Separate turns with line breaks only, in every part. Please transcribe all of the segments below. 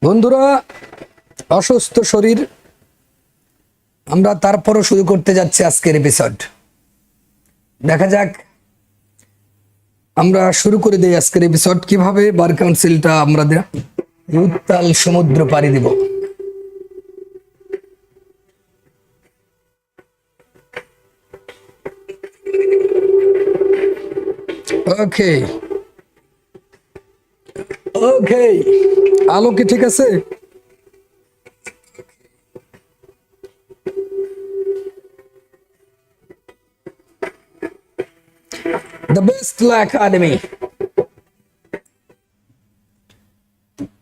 বন্ধুরা, অসুস্থ শরীর, আমরা তারপরও শুরু করতে যাচ্ছি আজকের এপিসোড। দেখা যাক, আমরা শুরু করে দিই আজকের এপিসোড। কিভাবে বার কাউন্সিলটা আমরা উত্তাল সমুদ্র পাড়ি দিব। ওকে ওকে, আলো কি ঠিক আছে? The best law Academy.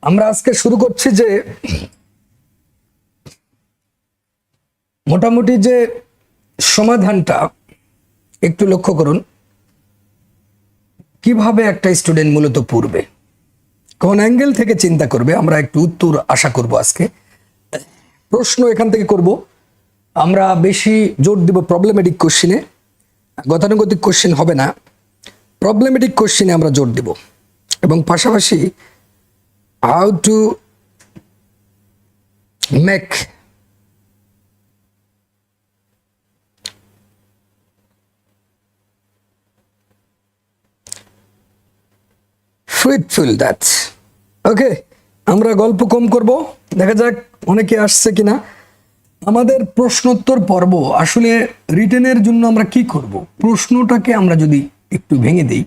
আমরা আজকে শুরু করছি যে মোটামুটি যে সমাধানটা একটু লক্ষ্য করুন, কিভাবে একটা স্টুডেন্ট মূলত পড়বে, কোন অ্যাঙ্গেল থেকে চিন্তা করবে, আমরা একটু উত্তর আশা করব আজকে। প্রশ্ন এখান থেকে করব, আমরা বেশি জোর দিব প্রবলেমেটিক কোশ্চেনে, গতানুগতিক কোশ্চেন হবে না, প্রবলেমেটিক কোশ্চেনে আমরা জোর দিব, এবং পাশাপাশি how to make fruitful that. ওকে, আমরা গল্প কম করব, দেখা যাক অনেকে আসছে কিনা। আমাদের প্রশ্নোত্তর পর্ব আসলে রিটেনের জন্য আমরা কি করব, প্রশ্নটাকে আমরা যদি একটু ভেঙে দিই,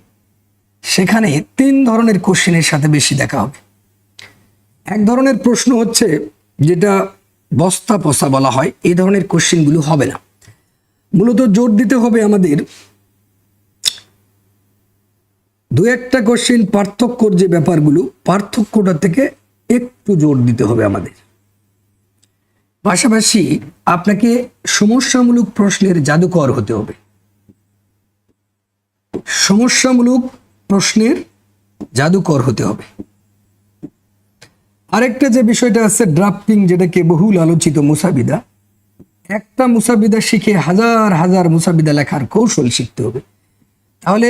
সেখানে 3 ধরনের কোশ্চেনের সাথে বেশি দেখা হবে। এক ধরনের প্রশ্ন হচ্ছে যেটা বস্তা পচা বলা হয়, এই ধরনের কোশ্চেনগুলো হবে না। মূলত জোর দিতে হবে আমাদের 2-1টা কোশ্চেন পার্থক্যর যে ব্যাপারগুলো, পার্থক্যটা থেকে একটু জোর দিতে হবে আমাদের। পাশাপাশি আপনাকে সমস্যামূলক প্রশ্নের জাদুকর হতে হবে। সমস্যামূলক প্রশ্নের জাদুকর হতে হবে। আরেকটা যে বিষয়টা আছে ড্রাফটিং, যেটাকে বহুল আলোচিত মুসাবিদা। একটা মুসাবিদা শিখে হাজার হাজার মুসাবিদা লেখার কৌশল শিখতে হবে। তাহলে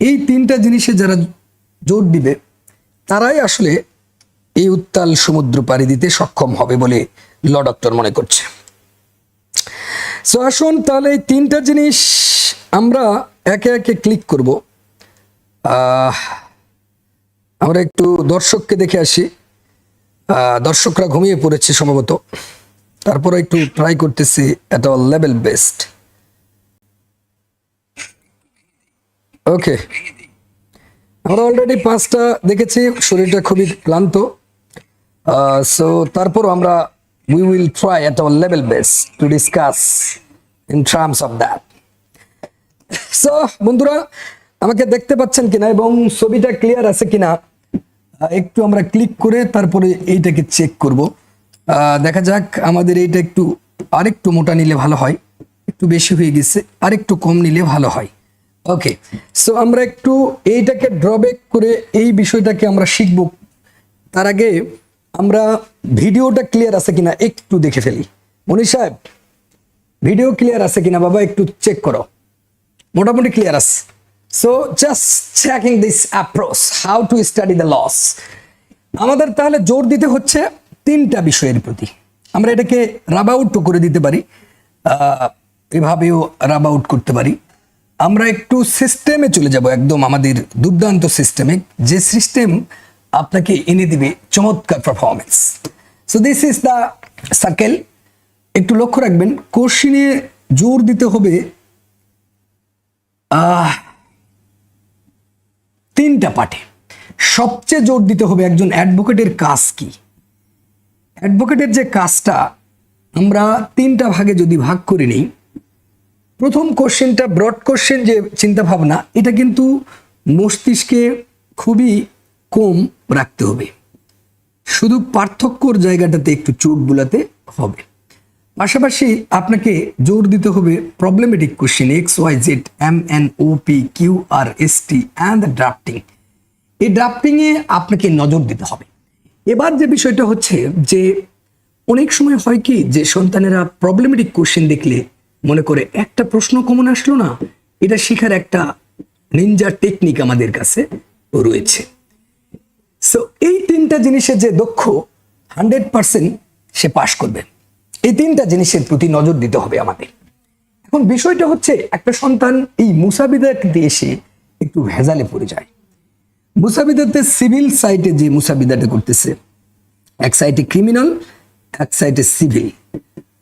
এই 3টা জিনিসে যারা জোর দিবে, তারাই আসলে এই উত্তাল সমুদ্র পাড়ি দিতে সক্ষম হবে বলে ল ডক্টর মনে করছে। সো আসুন তাহলে এই 3টা জিনিস আমরা একে একে ক্লিক করব। আমরা একটু দর্শককে দেখে আসি। দর্শকরা ঘুমিয়ে পড়েছে সম্ভবত, তারপরে একটু ট্রাই করতেছি এট অল লেভেল বেস্ট। ওকে, আমরা অলরেডি 5টা দেখেছি, শরীরটা খুবই ক্লান্ত। সো তারপর আমরা we will try at hour level best to discuss in terms of that. So বন্ধুরা, আমাকে দেখতে পাচ্ছেন কিনা এবং ছবিটা ক্লিয়ার আছে কিনা একটু আমরা ক্লিক করে তারপরে এইটাকে চেক করব। দেখা যাক, আমাদের এইটা একটু আরেকটু মোটা নিলে ভালো হয়, একটু বেশি হয়ে গেছে, আরেকটু কম নিলে ভালো হয়। ওকে, সো আমরা একটু এইটাকে ড্রব্যাক করে এই বিষয়টাকে আমরা শিখব। তার আগে আমরা ভিডিওটা ক্লিয়ার আছে কিনা একটু দেখে ফেলি। মনি সাহেব, ভিডিও ক্লিয়ার আছে কিনা বাবা, একটু চেক করো। মোটামুটি ক্লিয়ার আছে। So just checking this approach, how to study the laws. আমাদের তাহলে জোর দিতে হচ্ছে 3টা বিষয়ের প্রতি। আমরা এটাকে রাব আউট করে দিতে পারি, এভাবেও রাব আউট করতে পারি। আমরা একটু সিস্টেমে চলে যাব, একদম আমাদের দুর্দান্ত সিস্টেমে, যে সিস্টেম আপনাকে এনে দিবে চমৎকার performance. So this is the circle. একটু লক্ষ্য রাখবেন, কোশ্চেনে জোর দিতে হবে 3টা পার্টে। সবচেয়ে জোর দিতে হবে একজন অ্যাডভোকেটের কাজ কি। অ্যাডভোকেটের যে কাজটা আমরা 3টা ভাগে যদি ভাগ করে নিই, প্রথম কোশ্চেনটা ব্রড কোশ্চেন, যে চিন্তা ভাবনা, এটা কিন্তু মস্তিষ্কে খুবই কম রাখতে হবে, শুধু পার্থক্যর জায়গাটাতে একটু চোখ বুলাতে হবে। পাশাপাশি আপনাকে জোর দিতে হবে problematic question, XYZ MNOP QRST and drafting. এই ড্রাফটিংয়ে আপনাকে নজর দিতে হবে। এবার যে বিষয়টা হচ্ছে যে অনেক সময় হয় কি, যে সন্তানেরা প্রবলেমেটিক কোশ্চেন দেখলে মনে করে একটা প্রশ্ন কমন আসলো না, এটা শেখার একটা নিনজা টেকনিক আমাদের কাছে। রয়েছে। সো এই তিনটা জিনিসে যে দক্ষ 100% সে পাশ করবে। এই তিনটা জিনিসের প্রতি নজর দিতে হবে আমাদের। এখন বিষয়টা হচ্ছে একটা সন্তান এই মুসাবিদাতে এসে একটু ভেজালে পড়ে যায়। মুসাবিদাতে সিভিল সাইটে যে মুসাবিদাটা করতেছে, এক সাইটে ক্রিমিনাল, এক সাইটে সিভিল।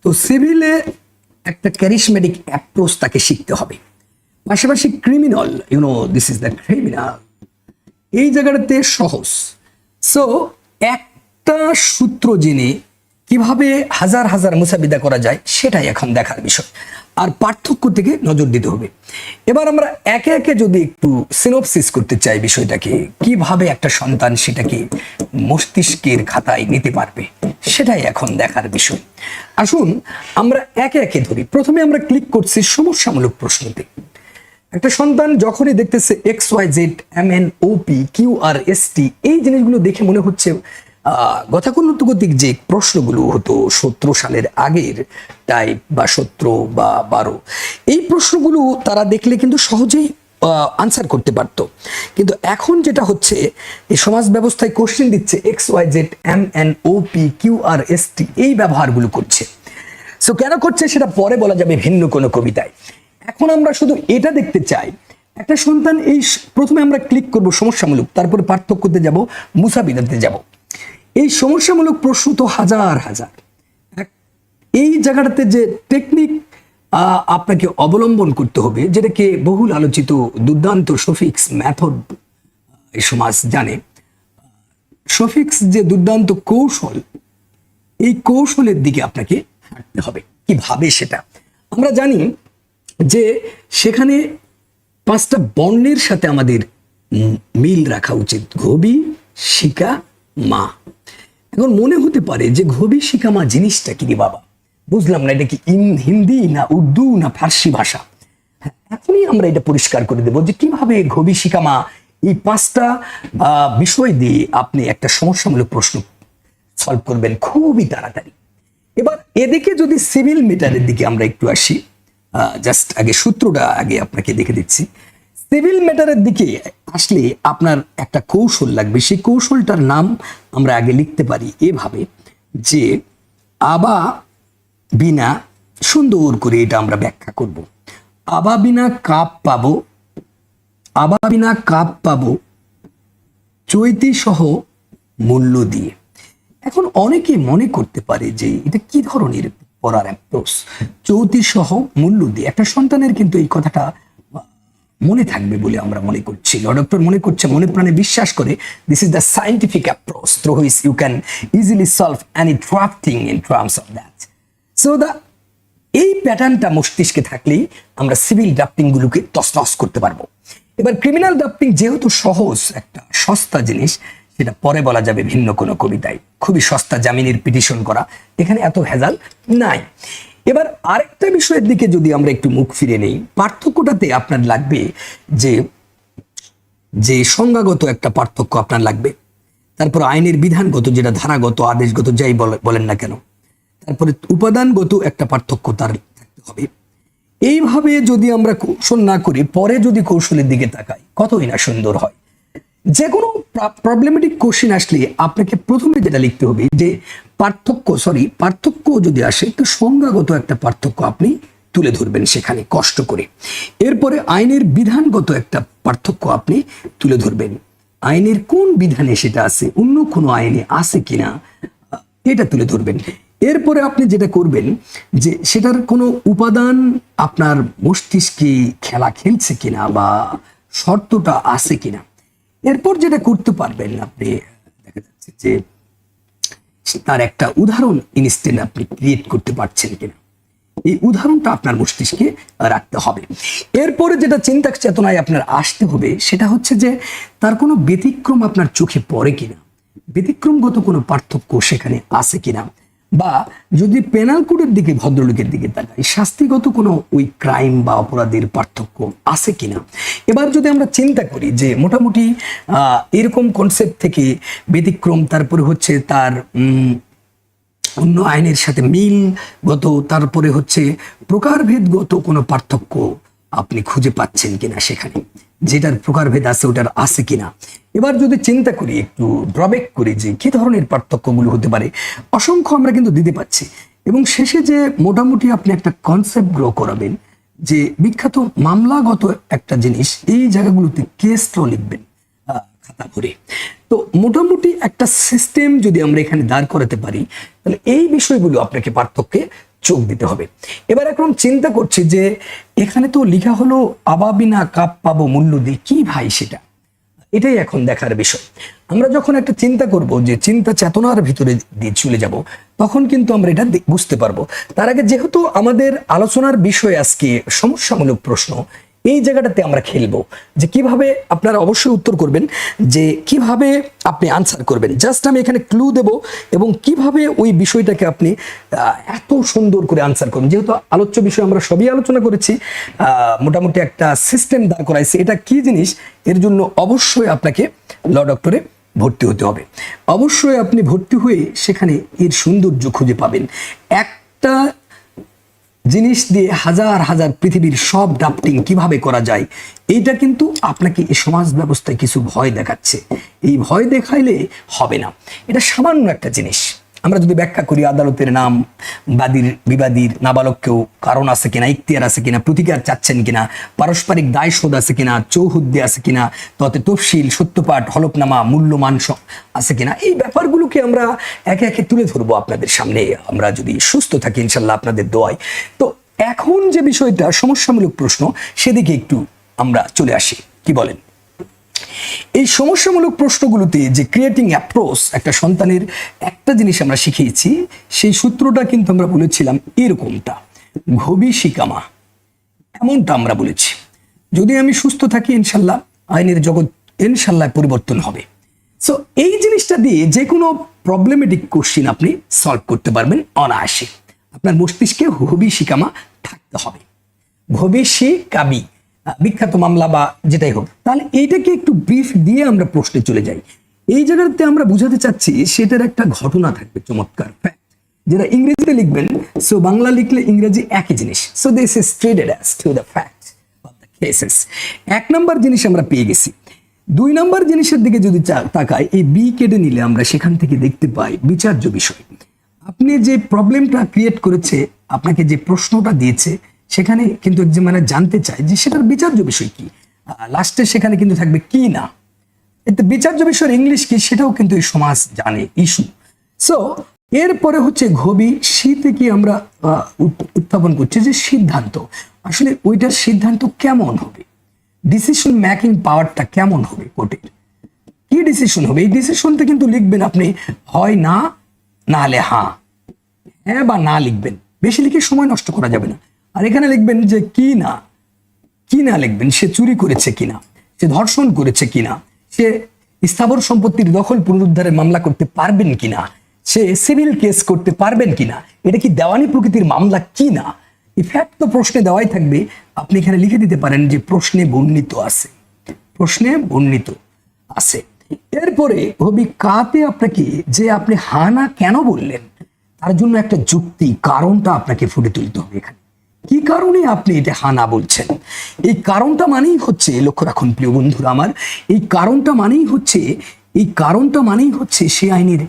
তো সিভিলে একটা ক্যারিশমেটিক অ্যাপ্রোচ তাকে শিখতে হবে, পাশাপাশি criminal, this is the criminal, এই জায়গাটাতে সহজ। সো একটা সূত্র জেনে কিভাবে হাজার হাজার মুসাবিদা করা যায় সেটাই এখন দেখার বিষয়, আর পার্থক্য থেকে নজর দিতে হবে। এবার আমরা একে একে যদি একটু সিনোপসিস করতে চাই বিষয়টাকে, কিভাবে একটা সন্তান সেটাকে মস্তিষ্কের খাতায় নিতে পারবে সেটাই এখন দেখার বিষয়। আসুন আমরা একে একে ধরি। প্রথমে আমরা ক্লিক করছি সমস্যামূলক প্রশ্নতে। একটা সন্তান যখনই দেখতেছে XYZ MNOP QRST, এই জিনিসগুলো দেখে মনে হচ্ছে গতানুগতিক যে প্রশ্নগুলো হতো 17 সালের আগের টাইপ বা 17 বা 12, এই প্রশ্নগুলো তারা দেখলে কিন্তু সহজেই আনসার করতে পারত। কিন্তু এখন যেটা হচ্ছে, এই সমাজ ব্যবস্থায় কোশ্চেন দিচ্ছে XYZ MNOP QRST, এই ব্যবহারগুলো করছে। সো কেন করছে সেটা পরে বলা যাবে ভিন্ন কোনো কবিতায়। এখন আমরা শুধু এটা দেখতে চাই, একটা সন্তান এই প্রথমে আমরা ক্লিক করব সমস্যামূলক, তারপরে পার্থক্যতে যাব, মুসাবিদাতে যাব। এই সমস্যামূলক প্রশ্ন তো হাজার হাজার। এই জায়গাটাতে যে টেকনিক আপনাকে অবলম্বন করতে হবে, যেটাকে বহুল আলোচিত দুর্দান্ত সফিক্স মেথড এই সমাজ জানে, সফিক্স যে দুর্দান্ত কৌশল, এই কৌশলের দিকে আপনাকে হাঁটতে হবে। কিভাবে সেটা আমরা জানি যে সেখানে 5টা বর্ণের সাথে আমাদের মিল রাখা উচিত। ঘবি, শিকা, মা। এখন মনে হতে পারে যে ঘবি, শিকা, মা জিনিসটা কি রে বাবা, বুঝলাম না, এটা কি হিন্দি না উর্দু না ফার্সি ভাষা? এখনই আমরা এটা পরিষ্কার করে দেব যে কিভাবে ঘবি, শিকা, মা এই 5টা বিষয় দিয়ে আপনি একটা সমস্যামূলক প্রশ্ন সলভ করবেন খুবই তাড়াতাড়ি। এবার এদিকে যদি সিভিল ম্যাটারের দিকে আমরা একটু আসি, জাস্ট আগে সূত্রটা আগে আপনাকে দেখে দিচ্ছি। সিভিল ম্যাটারের দিকে আসলে আপনার একটা কৌশল লাগবে। সেই কৌশলটার নাম আমরা আগে লিখতে পারি এভাবে যে আবা বিনা, সুন্দর করে এটা আমরা ব্যাখ্যা করব। আবা বিনা কাপ পাবো, আবা বিনা কাপ পাবো চৈতি সহ মূল্য দিয়ে। এখন অনেকে মনে করতে পারে যে এটা কি ধরনের পড়ার অ্যাপ্রোচ, চৌতি সহ মূল্য দিয়ে। একটা সন্তানের কিন্তু এই কথাটা মনে থাকবে বলে আমরা মনে করছি, ডক্টর মনে করছে, মনে প্রাণে বিশ্বাস করে, this is the scientific approach through which you can easily solve any tough thing in terms of that. So এই প্যাটার্নটা মস্তিষ্কে থাকলেই আমরা সিভিল ড্রাফটিং গুলোকে তছনছ করতে পারবো। এবার ক্রিমিনাল ড্রাফটিং যেহেতু সহজ, একটা সস্তা জিনিস, সেটা পরে বলা যাবে ভিন্ন কোনো কবিতায়। খুবই সস্তা জামিনের পিটিশন করা, এখানে এত ভেজাল নাই। এবার আরেকটা বিষয়ের দিকে যদি আমরা একটু মুখ ফিরে নেই, পার্থক্যটাতে আপনার লাগবে যে সংজ্ঞাগত একটা পার্থক্য আপনার লাগবে, তারপর আইনের বিধানগত, যেটা ধারাগত আদেশগত যাই বলেন না কেন, তারপরে উপাদানগত একটা পার্থক্য তার থাকতে হবে। এইভাবে যদি আমরা কৌশল না করি, পরে যদি কৌশলের দিকে তাকাই, কতই না সুন্দর হয়। যে কোনো প্রবলেমেটিক কোশ্চেন আসলে আপনাকে প্রথমে যেটা লিখতে হবে যে পার্থক্য যদি আসে তো সংজ্ঞাগত একটা পার্থক্য আপনি তুলে ধরবেন সেখানে কষ্ট করে। এরপরে আইনের বিধানগত একটা পার্থক্য আপনি তুলে ধরবেন, আইনের কোন বিধানে সেটা আছে, অন্য কোনো আইনে আছে কিনা এটা তুলে ধরবেন। এরপরে আপনি যেটা করবেন যে সেটার কোনো উপাদান আপনার মস্তিষ্কে খেলা খেলছে কিনা বা শর্তটা আছে কিনা। এরপর যেটা করতে পারবেন আপনি, দেখা যাচ্ছে যে তার একটা উদাহরণ ইনস্ট্যান্ট আপনি ক্রিয়েট করতে পারছেন কিনা, এই উদাহরণটা আপনার মস্তিষ্কে রাখতে হবে। এরপরে যেটা চিন্তা চেতনায় আপনার আসতে হবে সেটা হচ্ছে যে তার কোনো ব্যতিক্রম আপনার চোখে পড়ে কিনা, ব্যতিক্রমগত কোনো পার্থক্য সেখানে আছে কিনা, বা যদি পেনাল কোডের দিকে, ভদ্রলোকের দিকে তাকাই, শাস্তিগত কোনো ওই ক্রাইম বা অপরাধের পার্থক্য আছে কিনা। এবার যদি আমরা চিন্তা করি যে মোটামুটি এরকম কনসেপ্ট থেকে ব্যতিক্রম, তারপরে হচ্ছে তার অন্য আইনের সাথে মিলগত, তারপরে হচ্ছে প্রকারভেদগত কোনো পার্থক্য আপনি খুঁজে পাচ্ছেন কিনা সেখানে, যেটার প্রকারভেদ আছে ওটার আছে কিনা। এবার যদি চিন্তা করি একটু ড্রব্যাক করি যে কি ধরনের পার্থক্যগুলো হতে পারে, অসংখ্য আমরা কিন্তু দিতে পারছি। এবং শেষে যে মোটামুটি আপনি একটা কনসেপ্ট গ্রো করাবেন যে বিখ্যাত মামলাগত একটা জিনিস, এই জায়গাগুলোতে কেস ল লিখবেন খাতা ভরে। তো মোটামুটি একটা সিস্টেম যদি আমরা এখানে দাঁড় করাতে পারি, তাহলে এই বিষয়গুলো আপনাকে পার্থক্যে চোখ দিতে হবে। এবার এখন চিন্তা করছি যে এখানে তো লেখা হলো আবাবিনা কাপ পাবো মূল্য দিয়ে, কি ভাই সেটা, এটাই এখন দেখার বিষয়। আমরা যখন একটা চিন্তা করব, যে চিন্তা চেতনার ভিতরে দিয়ে চলে যাব, তখন কিন্তু আমরা এটা বুঝতে পারবো। তার আগে যেহেতু আমাদের আলোচনার বিষয় আজকে সমস্যামূলক প্রশ্ন, এই জায়গাটাতে আমরা খেলবো যে কিভাবে আপনারা অবশ্যই উত্তর করবেন, যে কিভাবে আপনি আনসার করবেন। জাস্ট আমি এখানে ক্লু দেব এবং কিভাবে ওই বিষয়টাকে আপনি এত সুন্দর করে আনসার করবেন। যেহেতু আলোচ্য বিষয় আমরা সবই আলোচনা করেছি, মোটামুটি একটা সিস্টেম দাঁড় করাইছি, এটা কি জিনিস, এর জন্য অবশ্যই আপনাকে ল ডক্টরে ভর্তি হতে হবে। অবশ্যই আপনি ভর্তি হয়ে সেখানে এর সৌন্দর্য খুঁজে পাবেন। একটা জিনিস দিয়ে হাজার হাজার পৃথিবীর সব ড্রাফটিং কিভাবে করা যায়, এইটা কিন্তু আপনাকে এই সমাজ ব্যবস্থায় কিছু ভয় দেখাচ্ছে। এই ভয় দেখাইলে হবে না, এটা সামান্য একটা জিনিস। আমরা যদি ব্যাখ্যা করি, আদালতের নাম, বিবাদীর নাবালককেও কারণ আছে কিনা, ইখতিয়ার আছে কিনা, প্রতিকার চাচ্ছেন কিনা, পারস্পরিক দায়শোধ আছে কিনা, চৌহুদ্দি আছে কিনা, ততে তফসিল, সত্যপাঠ, হলফনামা, মূল্যমান আছে কিনা, এই ব্যাপারগুলোকে আমরা একে একে তুলে ধরবো আপনাদের সামনে, আমরা যদি সুস্থ থাকি ইনশাল্লাহ আপনাদের দোয়ায়। তো এখন যে বিষয়টা সমস্যামূলক প্রশ্ন, সেদিকে একটু আমরা চলে আসি, কি বলেন? এই সমস্যামূলক প্রশ্নগুলোতে যে ক্রিয়েটিং অ্যাপ্রোচ, একটা সন্তানের একটা জিনিস আমরা শিখিয়েছি, সেই সূত্রটা কিন্তু আমরা বলেছিলাম এরকমটা, ঘবি শিকামা, এমনটা আমরা বলেছি। যদি আমি সুস্থ থাকি ইনশাল্লাহ আইনের জগৎ ইনশাল্লাহ পরিবর্তন হবে। সো এই জিনিসটা দিয়ে যে কোনো প্রবলেমেটিক কোশ্চিন আপনি সলভ করতে পারবেন অনায়াসে। আপনার মস্তিষ্কে ঘবি শিকামা থাকতে হবে, ঘবি শিকামি, বিখ্যাত মামলা বা যেটাই হোক। তাহলে এইটাকে একটু ব্রিফ দিয়ে আমরা প্রশ্নে চলে যাই। এই জায়গাতে আমরা বুঝাতে চাচ্ছি সেটার একটা ঘটনা থাকবে, চমৎকার ফ্যাক্ট। যেটা ইংরেজিতে লিখবেন, সো বাংলা লিখলে ইংরেজি একই জিনিস। So this is traded as to the facts of the cases. এক নাম্বার জিনিস আমরা পেয়ে গেছি। দুই নাম্বার জিনিসের দিকে যদি তাকাই, এই বি কেটে নিলে আমরা সেখান থেকে দেখতে পাই বিচার্য বিষয়। আপনি যে প্রবলেমটা ক্রিয়েট করেছে, আপনাকে যে প্রশ্নটা দিয়েছে, সেখানে কিন্তু এক্সামিনার জানতে চায় যে সেটার বিচার্য বিষয় কি। লাস্টে সেখানে কিন্তু থাকবে কি না, এতে বিচার্য বিষয়ের ইংলিশ কি সেটাও কিন্তু এই সমাজ জানে, ইস্যু। সো এরপরে হচ্ছে ঘবি শীতে কি আমরা উত্থাপন করছি যে সিদ্ধান্ত, আসলে ওইটার সিদ্ধান্ত কেমন হবে, ডিসিশন মেকিং পাওয়ারটা কেমন হবে কোর্টের, কি ডিসিশন হবে। এই ডিসিশনটা কিন্তু লিখবেন আপনি হয় না, না হলে হ্যাঁ বা না লিখবেন, বেশি লিখে সময় নষ্ট করা যাবে না। আর এখানে লিখবেন যে কি না, কি না লিখবেন, সে চুরি করেছে কিনা, সে ধর্ষণ করেছে কিনা, সে স্থাবর সম্পত্তির দখল পুনরুদ্ধারের মামলা করতে পারবেন কিনা, সে সিভিল কেস করতে পারবেন কিনা, এটা কি দেওয়ানি প্রকৃতির মামলা কিনা। ইফ্যাক্ট তো প্রশ্নে দেওয়াই থাকবে, আপনি এখানে লিখে দিতে পারেন যে প্রশ্নে বর্ণিত আছে, প্রশ্নে বর্ণিত আছে। এরপরে হবি কাতে আপনাকে যে আপনি হানা কেন বললেন, তার জন্য একটা যুক্তি, কারণটা আপনাকে ফুটে তুলতে হবে। এখানে কি কারণে আপনি এটা হানা বলছেন, এই কারণটা মানেই হচ্ছে, লক্ষ্য রাখুন প্রিয় বন্ধুরা আমার, এই কারণটা মানেই হচ্ছে সে আইনের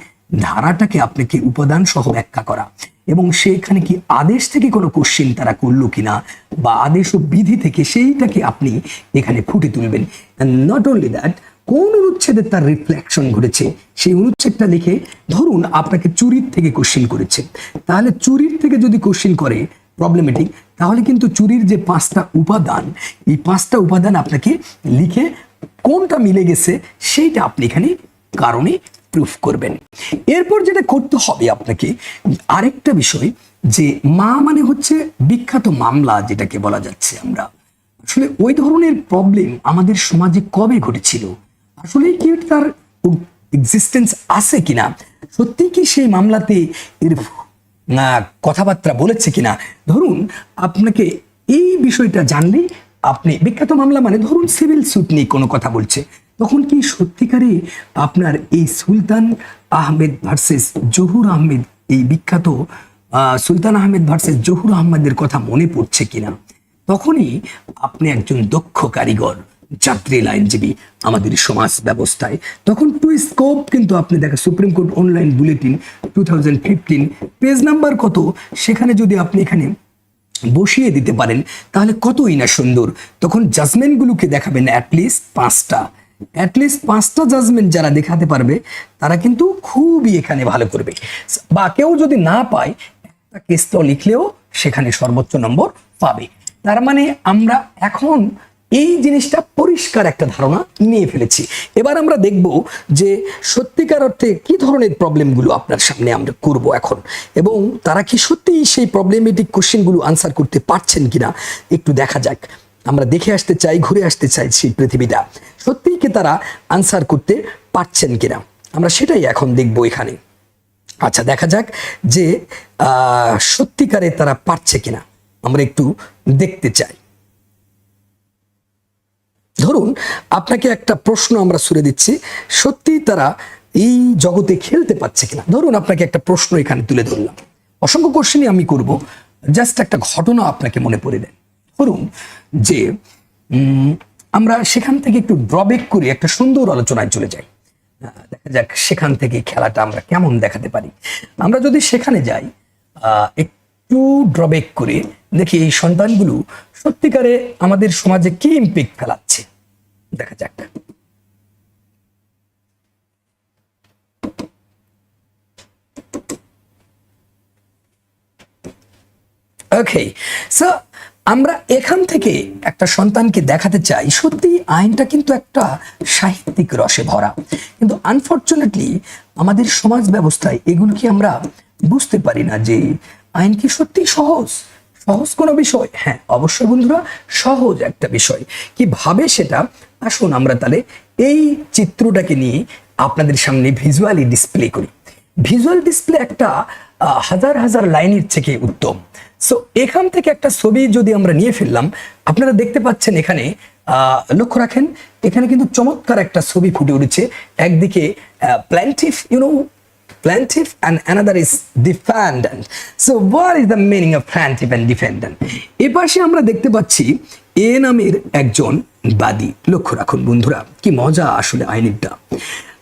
ধারাটাকে আপনাকে উপাদান সহ ব্যাখ্যা করা, এবং সেখানে কি আদেশ থেকে কোনো কোশ্চেন তারা করলো কিনা, বা আদেশ ও বিধি থেকে, সেইটাকে আপনি এখানে ফুটে তুলবেন। নট অনলি দ্যাট, কোন অনুচ্ছেদে তার রিফ্লেকশন ঘটেছে সেই অনুচ্ছেদটা লিখে, ধরুন আপনাকে চুরির থেকে কোশ্চেন করেছে, তাহলে চুরির থেকে যদি কোশ্চেন করে প্রবলেমেটিক, তাহলে কিন্তু চুরির যে 5টা উপাদান, এই 5টা উপাদান আপনাকে লিখে কোনটা মিলে গেছে সেইটা আপনি এখানে কারণে প্রুফ করবেন। এরপর যেটা করতে হবে আপনাকে, আরেকটা বিষয়, যে মা মানে হচ্ছে বিখ্যাত মামলা যেটাকে বলা যাচ্ছে, আমরা আসলে ওই ধরনের প্রবলেম আমাদের সমাজে কবে ঘটেছিল, আসলে কি তার এক্সিস্টেন্স আছে কিনা, সত্যি কি সেই মামলাতে এর কথাবার্তা বলেছে কিনা। ধরুন আপনাকে এই বিষয়টা জানলেই আপনি, বিখ্যাত মামলা মানে ধরুন সিভিল স্যুট নিয়ে কোনো কথা বলছে, তখন কি সত্যিকারে আপনার এই সুলতান আহমেদ ভার্সেস জহুর আহমেদ, এই বিখ্যাত সুলতান আহমেদ ভার্সেস জহুর আহমেদের কথা মনে পড়ছে কিনা, তখনই আপনি একজন দক্ষ কারিগর যাত্রীল আইনজীবী আমাদের সমাজ ব্যবস্থায়, তখন টু স্কোপ কিন্তু আপনি দেখা supreme court online bulletin 2015 page number কত, সেখানে যদি আপনি এখানে বসিয়ে দিতে পারেন তাহলে কতই না সুন্দর। তখন জাজমেন্টগুলোকে দেখাবেন অ্যাটলিস্ট পাঁচটা জাজমেন্ট যারা দেখাতে পারবে তারা কিন্তু খুবই এখানে ভালো করবে। বা কেউ যদি না পায় একটা কেস তো লিখলেও সেখানে সর্বোচ্চ নম্বর পাবে। তার মানে আমরা এখন এই জিনিসটা পরিষ্কার একটা ধারণা নিয়ে ফেলেছি। এবার আমরা দেখব যে সত্যিকার অর্থে কি ধরনের প্রবলেমগুলো আপনার সামনে আমরা করব এখন, এবং তারা কি সত্যিই সেই প্রবলেমেটিক কোশ্চেনগুলো আনসার করতে পারছেন কিনা একটু দেখা যাক। আমরা দেখে আসতে চাই, ঘুরে আসতে চাইছি পৃথিবীটা, সত্যিই কি তারা আনসার করতে পারছেন কিনা, আমরা সেটাই এখন দেখব এখানে। আচ্ছা, দেখা যাক যে সত্যিকারে তারা পারছে কিনা, আমরা একটু দেখতে চাই। ধরুন আপনাকে একটা প্রশ্ন আমরা ছুড়ে দিচ্ছি, সত্যি তারা এই জগতে খেলতে পারছে কিনা। ধরুন আপনাকে একটা প্রশ্ন এখানে তুলে ধরলাম, অসংখ্য কোশ্চেনই আমি করব, জাস্ট একটা ঘটনা আপনাকে মনে পড়ে দেন। ধরুন যে আমরা সেখান থেকে একটু ড্রব্যাক করে একটা সুন্দর আলোচনায় চলে যাই। দেখা যাক সেখান থেকে খেলাটা আমরা কেমন দেখাতে পারি। আমরা যদি সেখানে যাই, একটু ড্রব্যাক করে দেখি এই সন্তানগুলো সত্যিকারে আমাদের সমাজে কি ইম্প্যাক্ট ফেলাচ্ছে, দেখা যাক। ওকে, সো আমরা এখান থেকে একটা সন্তানকে দেখাতে চাই সত্যি আইনটা কিন্তু একটা সাহিত্যিক রসে ভরা, কিন্তু আনফরচুনেটলি আমাদের সমাজ ব্যবস্থায় এগুলো কি আমরা বুঝতে পারি না যে আইন কি সত্যি সহজ কোনো বিষয়। হ্যাঁ, অবশ্যই বন্ধুরা, সহজ একটা বিষয়। কিভাবে সেটা আসুন আমরা তাহলে এই চিত্রটাকে নিয়ে আপনাদের সামনে ভিজুয়ালি ডিসপ্লে করি। ভিজুয়াল ডিসপ্লে একটা হাজার হাজার লাইনের থেকে উত্তম। সো এখান থেকে একটা ছবি যদি আমরা নিয়ে ফেললাম, আপনারা দেখতে পাচ্ছেন এখানে, লক্ষ্য রাখেন এখানে কিন্তু চমৎকার একটা ছবি ফুটে উঠেছে। একদিকে প্ল্যান্টিফ, plaintiff and another is defendant. So what is the meaning of plaintiff and defendant? এপাশে আমরা দেখতে পাচ্ছি এ নামের একজন বাদী। লক্ষ্য রাখুন বন্ধুরা, কি মজা আসলে আইনটা।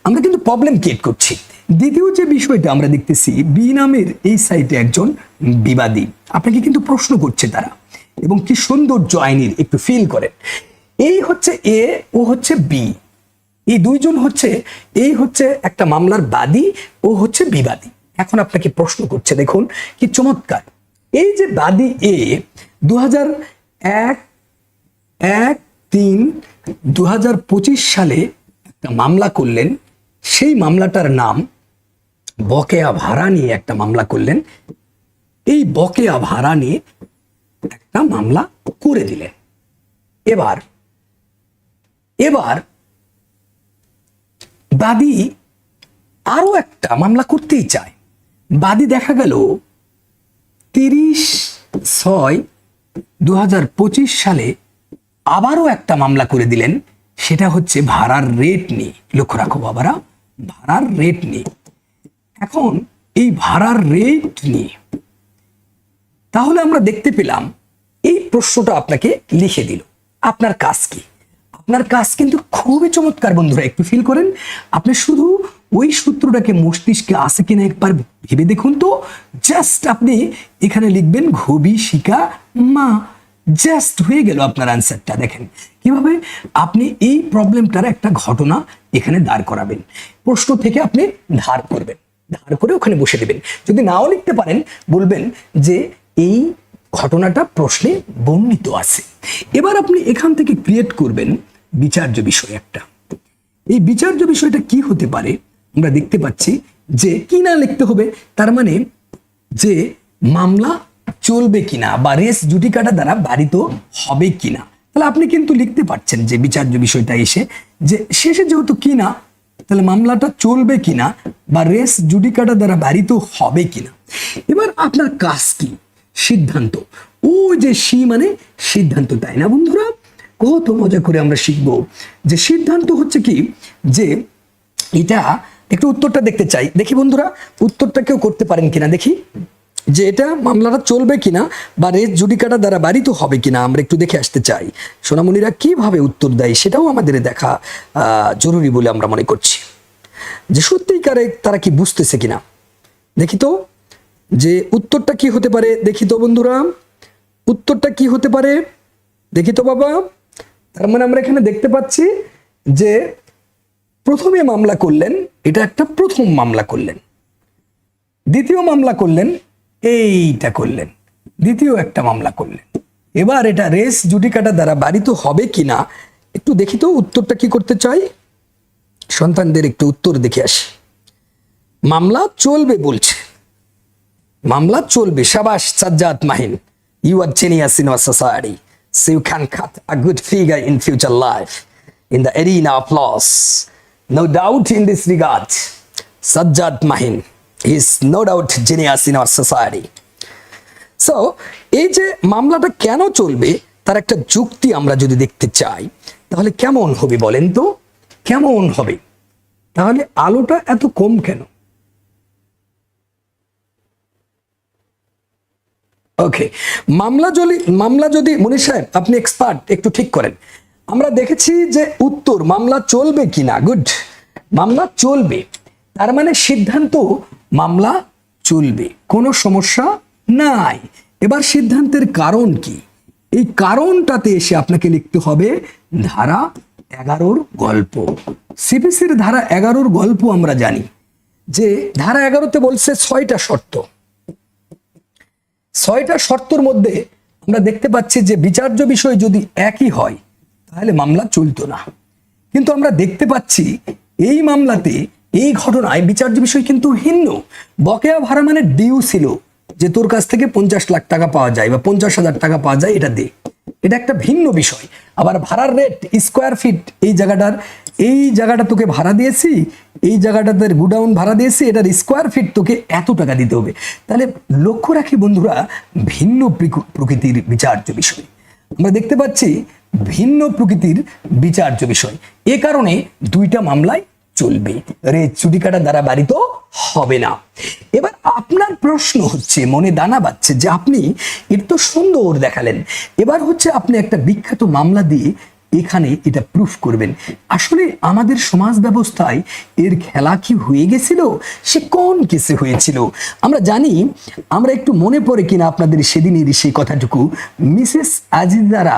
আমরা কিন্তু প্রবলেম ক্রিয়েট করছি। দ্বিতীয় যে বিষয়টা আমরা দেখতেছি, বি নামের এই সাইডে একজন বিবাদী, আপনাকে কিন্তু প্রশ্ন করছে তারা, এবং কি সৌন্দর্য আইনের একটু ফিল করেন। এই হচ্ছে এ, ও হচ্ছে বি, এই দুইজন হচ্ছে, এই হচ্ছে একটা মামলার বাদী, ও হচ্ছে বিবাদী। এখন আপনাকে প্রশ্ন করছে, দেখুন কি চমৎকার। এই যে বাদী এ 2001-3-2025 সালে একটা মামলা করলেন। সেই মামলাটার নাম বকেয়া ভাড়া নিয়ে একটা মামলা করলেন। এই বকেয়া ভাড়া নিয়ে একটা মামলা করে দিলেন। এবার বাদী আরো একটা মামলা করতেই চায়। বাদী দেখা গেল 30/6/2025 সালে আবারও একটা মামলা করে দিলেন, সেটা হচ্ছে ভাড়ার রেট নিয়ে। লক্ষ্য রাখো বাবারা, ভাড়ার রেট নিয়ে। এখন এই ভাড়ার রেট নিয়ে তাহলে আমরা দেখতে পেলাম এই প্রশ্নটা আপনাকে লিখে দিল, আপনার কাজ কি? আপনার কাজ কিন্তু খুবই চমৎকার বন্ধুরা, একটু ফিল করেন। আপনি শুধু ওই সূত্রটাকে মস্তিষ্কে আসে কিনা একবার ভেবে দেখুন তো। জাস্ট আপনি এখানে লিখবেন ঘবিষিকা মা, জাস্ট হয়ে গেল আপনার আনসারটা। দেখেন কিভাবে আপনি এই প্রবলেমটার একটা ঘটনা এখানে দাঁড় করাবেন, প্রশ্ন থেকে আপনি ধার করবেন, ধার করে ওখানে বসে দেবেন। যদি নাও লিখতে পারেন বলবেন যে এই ঘটনাটা প্রশ্নে বর্ণিত আছে। এবার আপনি এখান থেকে ক্রিয়েট করবেন বিচার্য বিষয় একটা। এই বিচার্য বিষয়টা কি হতে পারে আমরা দেখতে পাচ্ছি যে কি না লিখতে হবে, তার মানে যে মামলা চলবে কিনা বা রেস জুডিকাটা দ্বারা বাড়িত হবে কিনা। তাহলে আপনি কিন্তু লিখতে পারছেন যে বিচার্য বিষয়টা এসে যে শেষে যেহেতু কিনা, তাহলে মামলাটা চলবে কিনা বা রেস জুডিকাটা দ্বারা বাড়িত হবে কিনা। এবার আপনার কাজ কি? সিদ্ধান্ত। ও যে সি মানে সিদ্ধান্ত, তাই না বন্ধুরা? কত মজা করে আমরা শিখবো যে সিদ্ধান্ত হচ্ছে কি, যে এটা একটু উত্তরটা দেখতে চাই। দেখি বন্ধুরা উত্তরটা কেউ করতে পারেন কিনা দেখি। যে এটা মামলাটা চলবে কিনা বা রেস জুডিকাটা দ্বারা বাড়িত হবে কিনা আমরা একটু দেখে আসতে চাই। সোনামণিরা কিভাবে উত্তর দেয় সেটাও আমাদের দেখা জরুরি বলে আমরা মনে করছি, যে সত্যিকারে তারা কি বুঝতেছে কিনা। দেখি তো যে উত্তরটা কি হতে পারে, দেখি তো বন্ধুরা উত্তরটা কি হতে পারে, দেখি তো বাবা। তার মানে আমরা এখানে দেখতে পাচ্ছি যে প্রথমে মামলা করলেন, এটা একটা প্রথম মামলা করলেন, দ্বিতীয় মামলা করলেন, এইটা করলেন, দ্বিতীয় একটা মামলা করলেন। এবার এটা রেস জুডিকাটা দ্বারা বাড়িত হবে কিনা একটু দেখি তো উত্তরটা কি করতে চাই। সন্তানদের একটু উত্তর দেখে আসি। মামলা চলবে বলছে, মামলা চলবে। শাবাশ Sajjad Mahin, you are genius in our society, so you can cut a good figure in future life in the arena of laws. No doubt in this regard, Sajjad Mahin is no doubt genius in our society. So এই যে মামলাটা কেন চলবে তার একটা যুক্তি আমরা যদি দেখতে চাই তাহলে কেমন হবে বলেন তো, কেমন হবে? তাহলে আলোটা এত কম কেন? ওকে, মামলা যদি মনির সাহেব আপনি এক্সপার্ট একটু ঠিক করেন। আমরা দেখেছি যে উত্তর মামলা চলবে কিনা, গুড, মামলা চলবে, তার মানে সিদ্ধান্ত মামলা চলবে, কোনো সমস্যা নাই। এবার সিদ্ধান্তের কারণ কি, এই কারণটাতে এসে আপনাকে লিখতে হবে ধারা 11 গল্প। সিপিসির ধারা 11 গল্প আমরা জানি যে ধারা 11তে বলছে 6টা শর্ত। 6টা শর্তর মধ্যে আমরা দেখতে পাচ্ছি যে বিচার্য বিষয় যদি একই হয় তাহলে মামলা চলতো না, কিন্তু আমরা দেখতে পাচ্ছি এই মামলাতে এই ঘটনায় বিচার্য বিষয় কিন্তু ভিন্ন। বকেয়া ভাড়া মানে ডিউ ছিল যে তোর কাছ থেকে 50 লাখ টাকা পাওয়া যায় বা 50,000 টাকা পাওয়া যায়, এটা দে, এটা একটা ভিন্ন বিষয়। আবার ভাড়ার রেট স্কোয়ার ফিট, এই জায়গাটা তোকে ভাড়া দিয়েছি, এই জায়গাটাতে গুডাউন ভাড়া দিয়েছি, এটার স্কোয়ার ফিট তোকে এত টাকা দিতে হবে। তাহলে লক্ষ্য রাখি বন্ধুরা, ভিন্ন প্রকৃতির বিচার্য বিষয় আমরা দেখতে পাচ্ছি, ভিন্ন প্রকৃতির বিচার্য বিষয়। এ কারণে দুইটা মামলায় চলবে, রেস জুডিকাটা দ্বারা বাড়িত হবে না। এবার আপনার প্রশ্ন হচ্ছে, মনে দানা বাঁধছে যে আপনি এটা তো সুন্দর দেখালেন, এবার হচ্ছে আপনি একটা বিখ্যাত মামলা দিয়ে এখানে এটা প্রুফ করবেন। আসলে আমাদের সমাজ ব্যবস্থায় এর খেলা কি হয়ে গেছিল, সে কোন কেসে হয়েছিল আমরা জানি। আমরা একটু মনে পড়ে কিনা আপনাদের সেদিনের সেই কথাটুকু, মিসেস আজিজারা,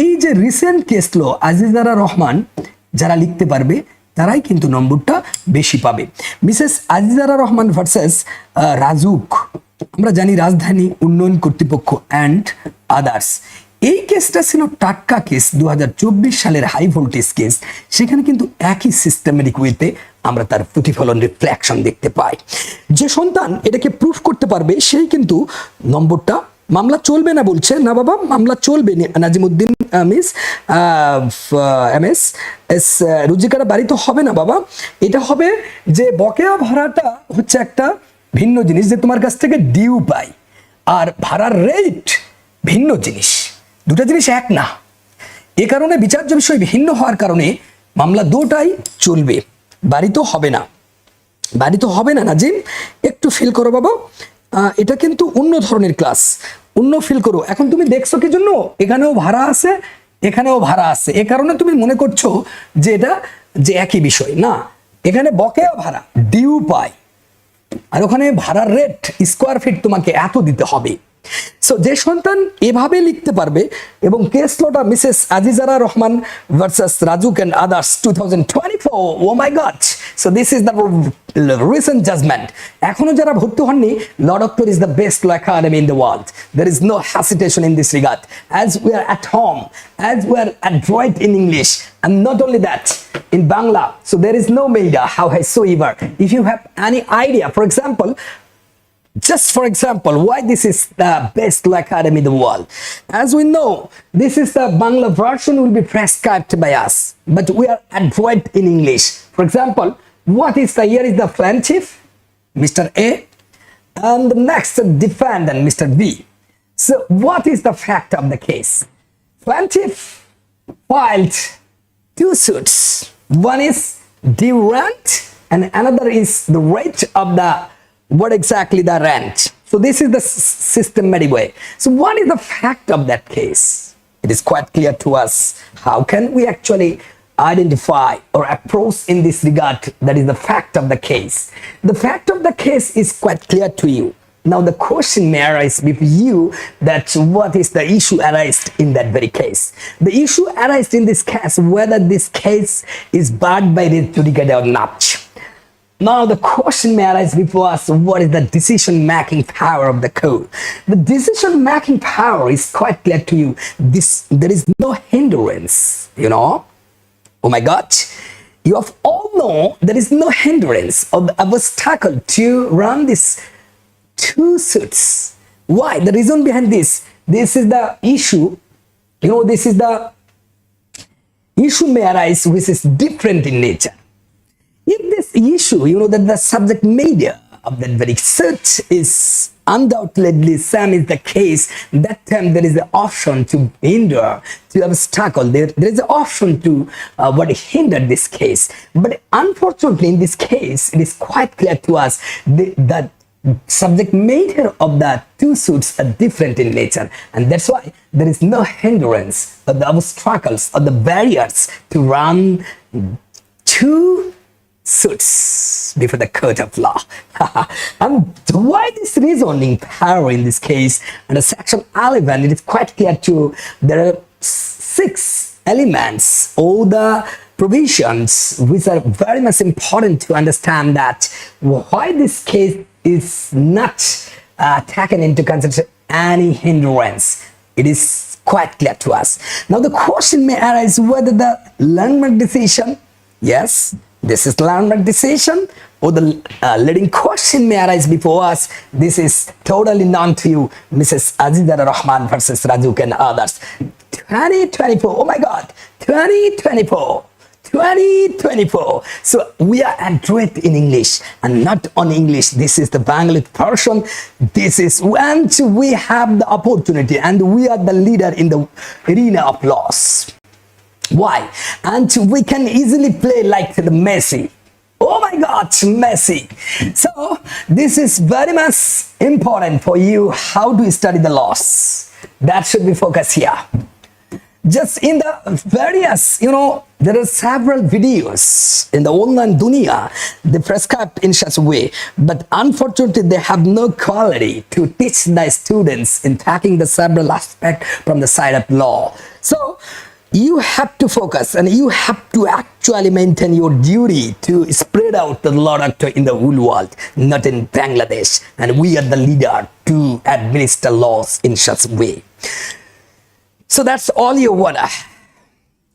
এই যে রিসেন্ট কেস ল আজিজারা রহমান, যারা লিখতে পারবে তারাই কিন্তু নম্বরটা বেশি পাবে। মিসেস আজিজারা রহমান ভার্সেস রাজুক, আমরা জানি রাজধানী উন্নয়ন কর্তৃপক্ষ অ্যান্ড আদার্স। এই কেসটা ছিল টাটকা কেস, 2024 সালের হাই ভোল্টেজ কেস। সেখানে কিন্তু একই সিস্টেমেটিক ওয়েতে আমরা তার প্রতিফলন রিফ্লেকশন দেখতে পাই। যে সন্তান এটাকে প্রুফ করতে পারবে সেই কিন্তু নম্বরটা, মামলা চলবে না বলছে না বাবা, মামলা চলবে। নাজিমুদ্দিন মিস এমএস এস রুজিকাটা বাড়ি তো হবে না বাবা, এটা হবে যে বকেয়া ভাড়াটা হচ্ছে একটা ভিন্ন জিনিস, যে তোমার কাছ থেকে ডিউ পাই, আর ভাড়ার রেট ভিন্ন জিনিস, দুটা জিনিস এক না। এ কারণে বিচার্য বিষয় ভিন্ন হওয়ার কারণে মামলা দুটাই চলবে, বাড়ি তো হবে না, বাড়ি তো হবে না। নাজিম একটু ফিল করো বাবা, এটা কিন্তু অন্য ধরনের ক্লাস, অন্য ফিল করো। এখন তুমি দেখছো কি জন্য এখানেও ভাড়া আছে এখানেও ভাড়া আছে, এ কারণে তুমি মনে করছো যে এটা যে একই বিষয় না। এখানে বকেয়া ভাড়া ডিউ পাই, আর ওখানে ভাড়ার রেট স্কোয়ার ফিট তোমাকে এত দিতে হবে। সো যে সন্তান এভাবে লিখতে পারবে, এবং কেস লটা Mrs Azizara Rahman versus RAJUK and others 2024, oh my god. So this is the recent judgement. এখনো যারা ভর্তি হননি, Law Doctor is the best law academy in the world. There is no hesitation in this regard, as we are at home, as we are adroit in English, and not only that in Bangla. So there is no maida however. If you have any idea, for example, just for example, why this is the best law academy in the world. As we know, this is the Bangla version will be prescribed by us, but we are adroit in English. For example, what is the, here is the plaintiff, Mr. A, and the next defendant, Mr. B. So what is the fact of the case? Plaintiff filed two suits. One is due rent and another is the rate of the, what exactly the rent. So this is the systematic way. So what is the fact of that case? It is quite clear to us. How can we actually identify or approach in this regard? That is the fact of the case. The fact of the case is quite clear to you. Now the question may arise with you that what is the issue arised in that very case? The issue arised in this case whether this case is barred by res judicata or not. Now the question may arise before us, what is the decision-making power of the court? The decision-making power is quite clear to you. There is no hindrance, you know. Oh my God. You have all know there is no hindrance or the obstacle to run this two suits. Why? The reason behind this is the issue, you know, this is the issue may arise which is different in nature. If this issue, you know, that the subject matter of that very suit is undoubtedly same is the case, that time there is the option to hinder, to obstacle, there is an option to hinder this case. But unfortunately in this case, it is quite clear to us that subject matter of the two suits are different in nature, and that's why there is no hindrance or the obstacles or the barriers to run two suits before the court of law. And why this reasoning power in this case? Under section 11, it is quite clear to there are 6 elements or the provisions which are very much important to understand that why this case is not taken into consideration any hindrance. It is quite clear to us. Now the question may arise whether the landmark decision, yes, this is landmark decision, or the leading question may arise before us. This is totally known to you, Mrs. Azizur Rahman versus Rajuk and others. 2024, oh my God, 2024. 2024. So we are addressed in English and not on English. This is the Bengali version. This is when we have the opportunity and we are the leader in the arena of laws. Why? And we can easily play like the Messi. Oh my God, Messi. So this is very much important for you. How do you study the laws? That should be focused here. Just in the various, you know, there are several videos in the online dunya, they prescribed in such a way, but unfortunately they have no quality to teach the students in tackling the several aspects from the side of law. So you have to focus and you have to actually maintain your duty to spread out the law doctor in the whole world, not in Bangladesh. And we are the leader to administer laws in such a way. So that's all you wanna.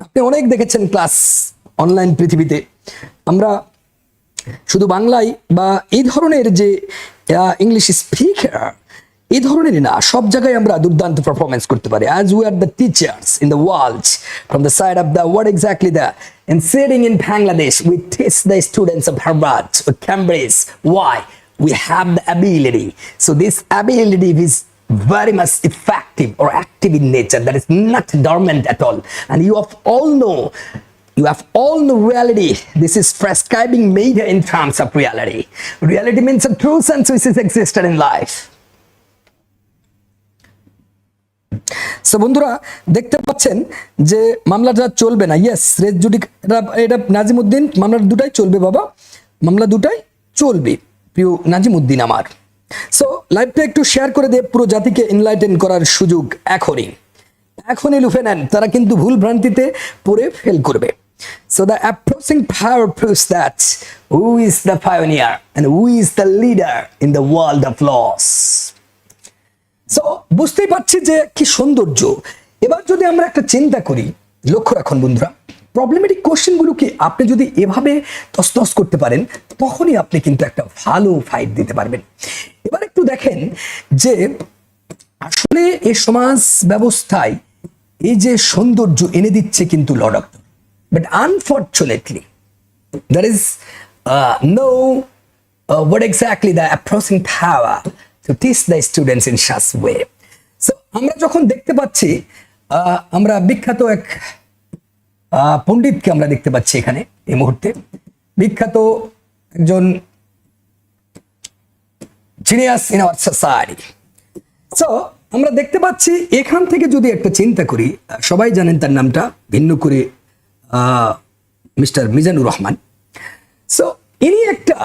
আপনি অনেক দেখেছেন class online পৃথিবীতে আমরা শুধু বাংলায় বা এই ধরনের যে ইংলিশ স্পিকার এই ধরনের না, সব জায়গায় আমরা দুর্দান্ত পারফরমেন্স করতে পারি, as we are the teachers in the world from the side of the what exactly the and sitting in Bangladesh we teach the students of Harvard or Cambridge. Why? We have the ability. So this ability is very much effective or active in nature, that is not dormant at all. And you have all know reality. This is prescribing media in terms of reality. Reality means a true sense which is existed in life. So বন্ধুরা দেখতে পাচ্ছেন যে মামলাটা চলবে না। Yes, race judicata এটা নাজিমউদ্দিন মামলা দুটাই চলবে বাবা, মামলা দুটাই চলবে প্রিয় নাজিমউদ্দিন আমার। সো লাইভটা একটু শেয়ার করে দিয়ে পুরো জাতিকে এনলাইটেন করার সুযোগ এখনই লুফে নেন, তারা কিন্তু ভুল ভ্রান্তিতে পড়ে ফেল করবে। So the approaching power proves that who is the pioneer and who is the leader in the world of laws. So বুঝতেই পারছি যে কি সৌন্দর্য। এবার যদি আমরা একটা চিন্তা করি, লক্ষ্য রাখুন বন্ধুরা, প্রবলেমেটিক কোশ্চেনগুলোকে আপনি যদি এভাবে তছনছ করতে পারেন তখনই আপনি কিন্তু একটা ভালো ফাইট দিতে পারবেন। এবার একটু দেখেন যে আসলে এই সমাজ ব্যবস্থায় এই যে সৌন্দর্য এনে দিচ্ছে কিন্তু Law Doctor, but unfortunately there is no what exactly the approaching power to teach the students in such way. So আমরা যখন দেখতে পাচ্ছি আমরা বিখ্যাত এক পণ্ডিতকে আমরা দেখতে পাচ্ছি এখানে এই মুহূর্তে, বিখ্যাত একজন genius in our society. So আমরা দেখতে পাচ্ছি এখান থেকে যদি একটা চিন্তা করি, সবাই জানেন তার নামটা, ভিন্ন করে মিস্টার মিজানুর রহমান। সো ইনি একটা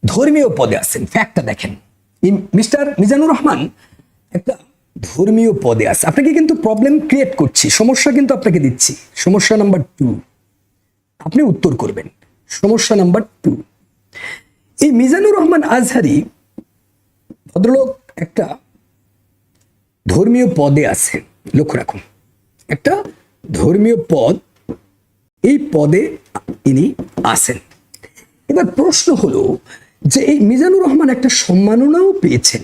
ধর্মীয় পদে আছেন। ফ্যাক্টটা দেখেন, মিস্টার মিজানুর রহমান একটা ধর্মীয় পদে আছে। আপনাকে কিন্তু প্রবলেম ক্রিয়েট করছি, সমস্যা কিন্তু আপনাকে দিচ্ছি। সমস্যা নাম্বার 2 আপনি উত্তর করবেন। সমস্যা নাম্বার 2, এই মিজানুর রহমান আজহারি ভদ্রলোক একটা ধর্মীয় পদে আছে। লক্ষ্য রাখুন, একটা ধর্মীয় পদ, এই পদে ইনি আছেন। এবার প্রশ্ন হলো যে এই মিজানুর রহমান একটা সম্মাননাও পেয়েছেন,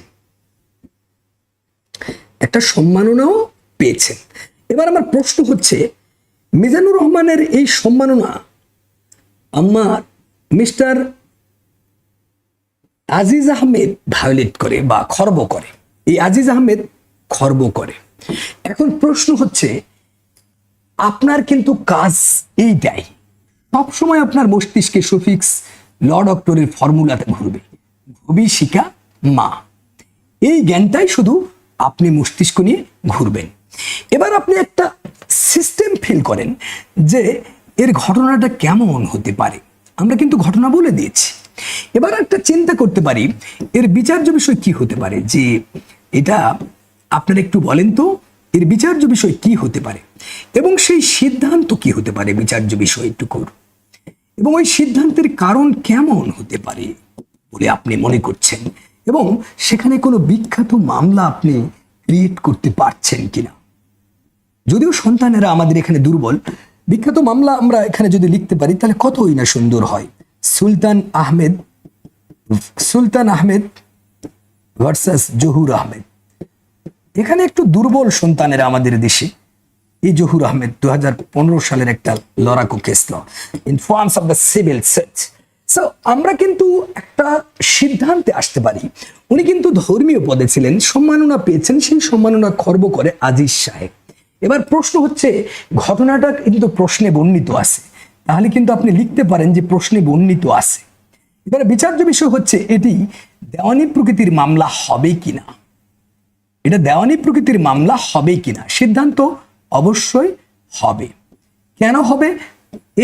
একটা সম্মাননাও পেয়েছেন। এবার আমার প্রশ্ন হচ্ছে, মিজানুর রহমানের এই সম্মাননা আমার মিস্টার আজিজ আহমেদ ভায়োলেট করে বা খর্ব করে। এই আজিজ আহমেদ খর্ব করে। এখন প্রশ্ন হচ্ছে, আপনার কিন্তু কাজ এইটাই, সবসময় আপনার মস্তিষ্কে সুফিক্স ল ডক্টরের ফর্মুলাতে ঘুরবে, ভবিষ্যিকা মা, এই জ্ঞানটাই শুধু আপনি মস্তিষ্ক নিয়ে ঘুরবেন। এবার আপনি একটা সিস্টেম ফিল করেন যে এর ঘটনাটা কেমন হতে পারে। আমরা কিন্তু ঘটনা বলে দিয়েছি। এবার একটা চিন্তা করতে পারি এর বিচার্য বিষয় কি হতে পারে, যে এটা আপনারা একটু বলেন তো এর বিচার্য বিষয় কি হতে পারে এবং সেই সিদ্ধান্ত কি হতে পারে বিচার্য বিষয়টুকুর, এবং ওই সিদ্ধান্তের কারণ কেমন হতে পারে বলে আপনি মনে করছেন, এবং সেখানে কোনো বিখ্যাত মামলা আপনি ক্রিয়েট করতে পারছেন কিনা। যদিও সন্তানেরা আমাদের এখানে দুর্বল, বিখ্যাত মামলা আমরা এখানে যদি লিখতে পারি তাহলে কতই না সুন্দর হয়। সুলতান আহমেদ ভার্সাস জহুর আহমেদ। এখানে একটু দুর্বল সন্তানেরা আমাদের দেশে। এই জহুর আহমেদ 2015 সালের একটা লড়াকু case in forms of the civil search. So আমরা কিন্তু একটা সিদ্ধান্তে আসতে পারি, উনি কিন্তু ধর্মীয় পদে ছিলেন, সম্মাননা পেয়েছেন, সেই সম্মাননা খর্ব করে আজিজ সাহেব। এবার প্রশ্ন হচ্ছে, ঘটনাটা কিন্তু প্রশ্নে বর্ণিত আছে, তাহলে কিন্তু আপনি লিখতে পারেন যে প্রশ্নে বর্ণিত আছে। এবারে বিচার্য বিষয় হচ্ছে এটি দেওয়ানি প্রকৃতির মামলা হবে কিনা, এটা দেওয়ানি প্রকৃতির মামলা হবে কিনা। সিদ্ধান্ত অবশ্যই হবে। কেন হবে?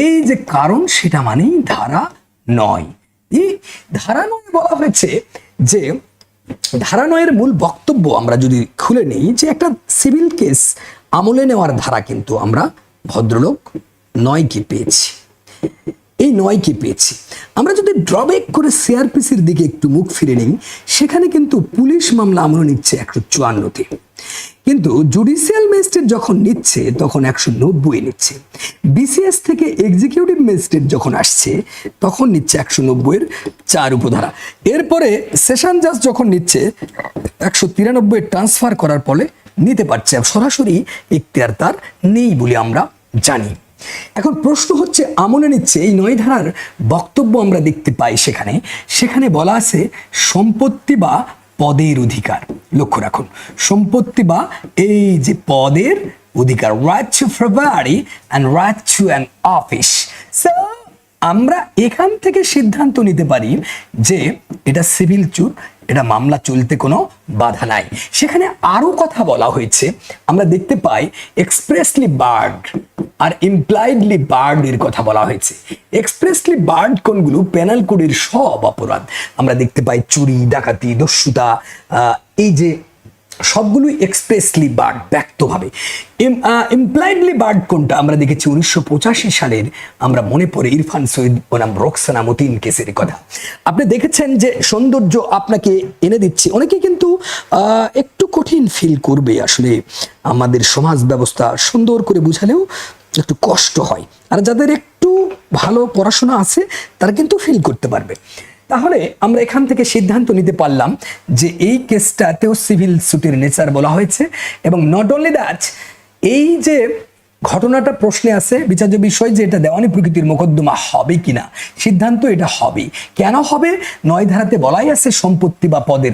এই যে কারণ, সেটা মানেই ধারা 9। এই ধারা 9 বলা হয়েছে যে ধারা 9 মূল বক্তব্য আমরা যদি খুলে নেই, যে একটা সিভিল কেস আমলে নেওয়ার ধারা কিন্তু আমরা ভদ্রলোক 9কে পেয়েছি। এই 9কে পেয়েছি। আমরা যদি ড্রব্যাক করে সিআরপিসির দিকে একটু মুখ ফিরে নেই, সেখানে কিন্তু পুলিশ মামলা আমলে নিচ্ছে 154-তে, কিন্তু জুডিশিয়াল ম্যাজিস্ট্রেট যখন নিচ্ছে তখন 190 নিচ্ছে। বিসিএস থেকে এক্সিকিউটিভ ম্যাজিস্ট্রেট যখন আসছে তখন নিচ্ছে 190-এর 4 উপধারা। এরপরে সেশন জাজ যখন নিচ্ছে 193 ট্রান্সফার করার ফলে নিতে পারছে, সরাসরি এখতিয়ার তার নেই বলে আমরা জানি। এখন প্রশ্ন হচ্ছে, আমলে নিচ্ছে এই 9 ধারার বক্তব্য আমরা দেখতে পাই, সেখানে বলা আছে সম্পত্তি বা পদের অধিকার। লক্ষ্য রাখুন, সম্পত্তি বা এই যে পদের অধিকার, right to property and right to an office. So আমরা এখান থেকে সিদ্ধান্ত নিতে পারি যে এটা সিভিল স্যুট, এটা মামলা চলতে কোনো বাধা নাই। সেখানে আরো কথা বলা হয়েছে, আমরা দেখতে পাই এক্সপ্রেসলি বার্ড আর ইমপ্লাইডলি বার্ড এর কথা বলা হয়েছে। এক্সপ্রেসলি বার্ড কোনগুলো? পেনাল কোডের সব অপরাধ আমরা দেখতে পাই, চুরি, ডাকাতি, দস্যুতা, এই যে সবগুলোই এক্সপ্রেসলি বার্ড ব্যক্তভাবে। ইমপ্লাইডলি বার্ড কোনটা? আমরা দেখেছি 1985 সালের, আমরা মনে পড়ে ইরফান সৈয়দ বনাম রোকসানা মতিন কেসের কথা। আপনি দেখেছেন যে সৌন্দর্য আপনাকে এনে দিচ্ছে। অনেকে কিন্তু একটু কঠিন ফিল করবে, আসলে আমাদের সমাজ ব্যবস্থা সুন্দর করে বুঝালেও একটু কষ্ট হয়, আর যাদের একটু ভালো পড়াশোনা আছে তারা কিন্তু ফিল করতে পারবে। তাহলে আমরা এখান থেকে সিদ্ধান্ত নিতে পারলাম যে এই কেসটাতেও সিভিল স্যুটের নেচার বলা হয়েছে, এবং নট অনলি দ্যাট, এই যে ঘটনাটা প্রশ্নে আছে বিচার্য বিষয় যে এটা দেওয়ানি প্রকৃতির মোকদ্দমা হবে কিনা, সিদ্ধান্ত এটা হবে। কেন হবে? 9 ধারাতে বলাই আছে সম্পত্তি বা পদের,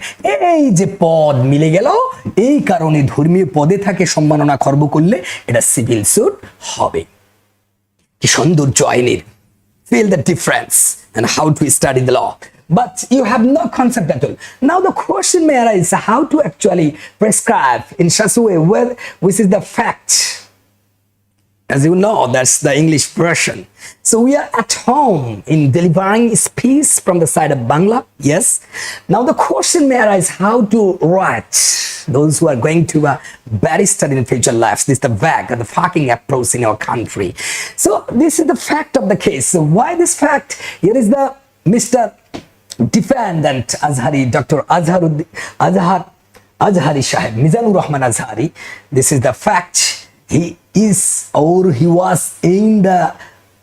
এই যে পদ মিলে গেল, এই কারণে ধর্মীয় পদে থাকে সম্মাননা খর্ব করলে এটা সিভিল স্যুট হবে। কি সৌন্দর্য আইনের! Feel the difference and how to study the law. but you have no concept at all. Now the question may arise how to actually prescribe in such a way which is the fact. As you know, that's the English version. So we are at home in delivering speech from the side of Bangla. Yes. Now the question may arise how to write. Those who are going to a barrister in future lives, this is the VAG, the fucking approach in our country. So this is the fact of the case. So why this fact? Here is the Mr. Defendant Azhari, Dr. Azhari Shahib, Mizanur Rahman Azhari. This is the fact. He is or he was in the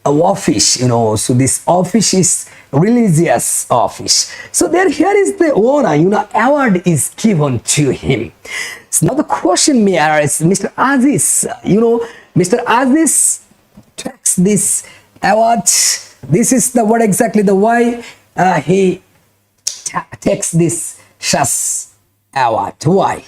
office, so this office is religious office. So here is the honor, award is given to him. So now the question may arise, Mr. Aziz, Mr. Aziz takes this award. This is the word exactly the why he takes this Shas award. Why?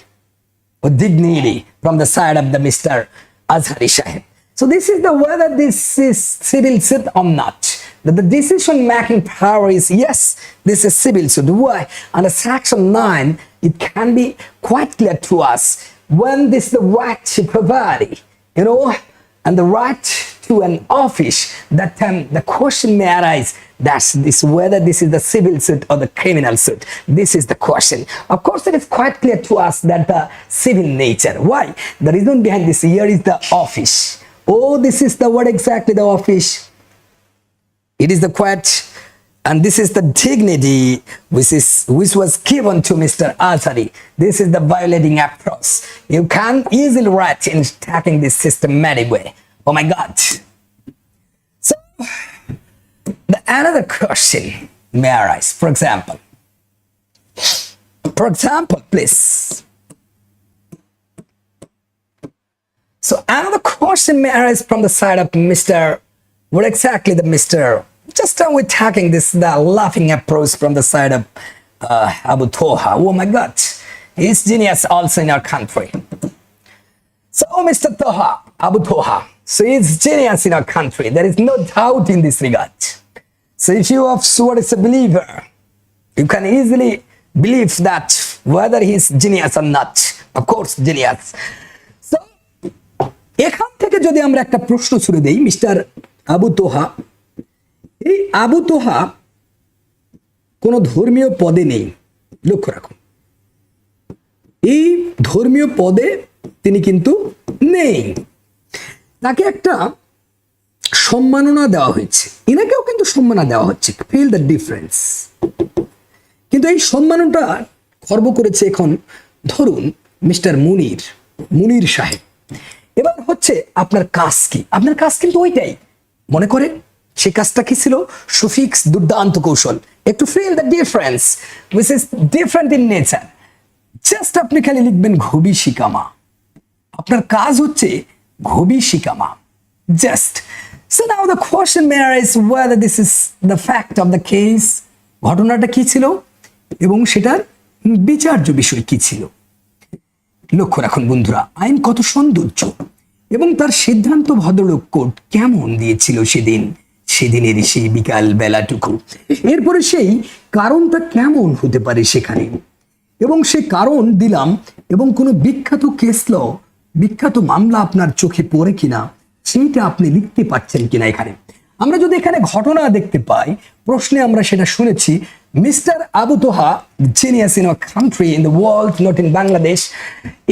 With dignity from the side of the Mr. Azhari Shahib. So this is the whether this is civil suit or not. The decision making power is yes, this is civil suit. Why? Under section 9, it can be quite clear to us when this is the right to property, and the right to an office. That time the question may arise, that's this whether this is the civil suit or the criminal suit. This is the question. Of course, it is quite clear to us that the civil nature. Why? The reason behind this here is the office. Oh, this is the word exactly, the office. It is the quite, and this is the dignity which was given to Mr. Azhari. This is the violating approach. You can easily write in attacking this systematic way. Oh my God. So another question may arise. For example, please. So another question may arise from the side of Mr. What exactly the Mr. Just we're tackling this, the laughing approach from the side of Abu Toha. Oh my God, he's genius also in our country. So Mr. Toha, Abu Toha, so he's genius in our country. There is no doubt in this regard. So if you are sure is a believer, you can easily believe that whether he's genius or not. Of course, genius. So এখান থেকে যদি আমরা একটা প্রশ্ন ছুড়ে দেই, mister Abu Toha, এই আবু তোহা কোনো ধর্মীয় পদে নেই। লক্ষ্য রাখুন, এই ধর্মীয় পদে তিনি কিন্তু নেই। তাকে একটা সম্মাননা দেওয়া হয়েছে, ইনাকেও কিন্তু সম্মাননা দেওয়া হচ্ছে। Feel the difference. কিন্তু এই সম্মাননাটা খর্ব করেছে এখন ধরুন মিস্টার মুনির সাহেব। এবার হচ্ছে আপনার কাজ কি? আপনার কাজ কিন্তু ওইটাই, মনে করেন সে কাজটা কি ছিল? সুফিক্স দুর্দান্ত কৌশল। একটু feel the difference which is different in nature। Just আপনি খালি লিখবেন ঘবি শিকামা। আপনার কাজ হচ্ছে ঘবি শিকামা। Just. So now the question may arise whether this is the fact of the case, ঘটনাটা কি ছিল এবং সেটার বিচার্য বিষয় কি ছিল। লক্ষ্য রাখুন বন্ধুরা, আইন কত সৌন্দর্য এবং তার সিদ্ধান্ত ভদ্রলোক কোর্ট কেমন দিয়েছিল সেদিনের সেই বিকাল বেলাটুকু। এরপরে সেই কারণটা কেমন হতে পারে সেখানে, এবং সে কারণ দিলাম, এবং কোনো বিখ্যাত কেস ল, বিখ্যাত মামলা আপনার চোখে পড়ে কিনা সেইটা আপনি লিখতে পারছেন কিনা। এখানে আমরা যদি এখানে ঘটনা দেখতে পাই, প্রশ্নে আমরা সেটা শুনেছি, mister Abu Toha genius in our country, in the world, not in Bangladesh.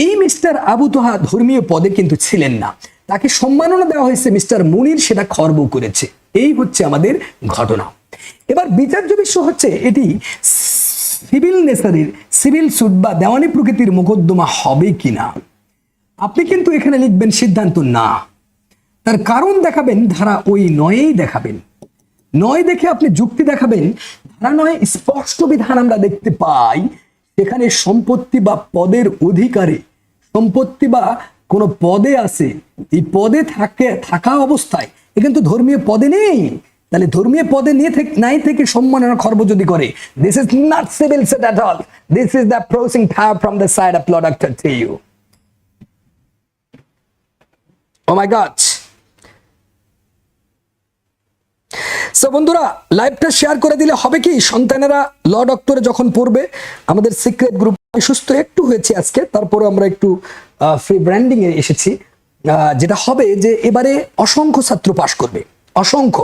এই মিস্টার আবু তোহা ধর্মীয় পদে কিন্তু ছিলেন না, তাকে সম্মাননা দেওয়া হয়েছে মিস্টার মুনির, সেটা খর্ব করেছে। এই হচ্ছে আমাদের ঘটনা। এবার বিচার্য বিষয় হচ্ছে এটি সিভিল নেচারের, সিভিল সুট বা দেওয়ানি প্রকৃতির মোকদ্দমা হবে কিনা। আপনি কিন্তু এখানে লিখবেন সিদ্ধান্ত না, তার কারণ দেখাবেন ধারা ওই 9-এই দেখাবেন। 9 দেখে আপনি যুক্তি দেখাবেন। ধারা 9 স্পষ্ট বিধান আমরা দেখতে পাই, সেখানে সম্পত্তি বা পদের অধিকারে, সম্পত্তি বা কোনো পদে আছে, এই পদে থাকা অবস্থায়, এ কিন্তু ধর্মীয় পদে নেই। তাহলে ধর্মীয় পদে নাই থেকে সম্মাননা খর্ব যদি করে, this is not civil suit at all, this is the approaching power from the side of law doctor to you. Oh my god. So বন্ধুরা, লাইভটা শেয়ার করে দিলে হবে কি, সন্তানেরা ল ডক্টরে যখন পড়বে, আমাদের সিক্রেট গ্রুপ সুস্থ একটু হয়েছে আজকে, তারপরে আমরা একটু ফ্রি ব্র্যান্ডিং এ এসেছি। যেটা হবে যে এবারে অসংখ্য ছাত্র পাশ করবে, অসংখ্য,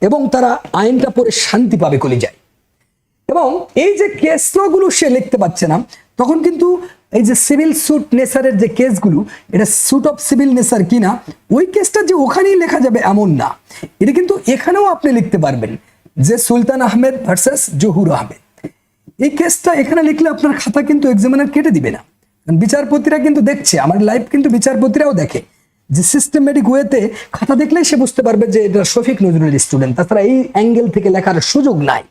এবং তারা আইনটা পড়ে শান্তি পাবে কলিজায়। এবং এই যে কেসগুলো সে লিখতে পারছে না, তখন কিন্তু এই যে সিভিল স্যুট নেচারের যে কেসগুলো, এটা স্যুট অফ সিভিল নেচার কিনা, ওই কেসটা যে ওখানেই লেখা যাবে এমন না, এটা কিন্তু এখানেও আপনি লিখতে পারবেন যে সুলতান আহমেদ ভার্সেস জহুর আহমেদ। এই কেসটা এখানে লিখলে আপনার খাতা কিন্তু এক্সামিনার কেটে দিবে না, কারণ বিচারপতিরা কিন্তু দেখছে, আমার লাইভ কিন্তু বিচারপতিরাও দেখে, যে সিস্টেমেটিক ওয়েতে খাতা দেখলেই সে বুঝতে পারবে যে এটা শফিক নজরুলের স্টুডেন্ট, তাছাড়া এই অ্যাঙ্গেল থেকে লেখার সুযোগ নাই।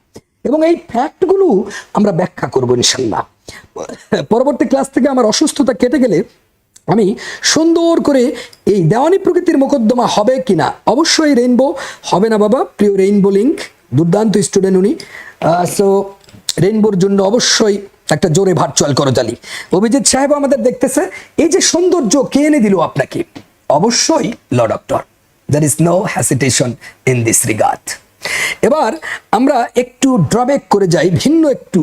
এবং এই ফ্যাক্টগুলো আমরা ব্যাখ্যা করবো ইনশাল্লাহ। পরবর্তী ক্লাস থেকে আমার অসুস্থতা কেটে গেলে আমি সুন্দর করে এই দেওয়ানি প্রকৃতির মোকদ্দমা হবে কিনা, অবশ্যই রেইনবো হবে না বাবা, প্রিয় রেইনবো লিঙ্ক, দুর্দান্ত স্টুডেন্ট উনি। সো রেইনবোর জন্য অবশ্যই একটা জোরে ভার্চুয়াল করতালি। অভিজিৎ সাহেব আমাদের দেখতেছে, এই যে সৌন্দর্য কে এনে দিল আপনাকে, অবশ্যই Law Doctor, there is no hesitation in this regard. এবার আমরা একটু ড্রব্যাক করে যাই, ভিন্ন একটু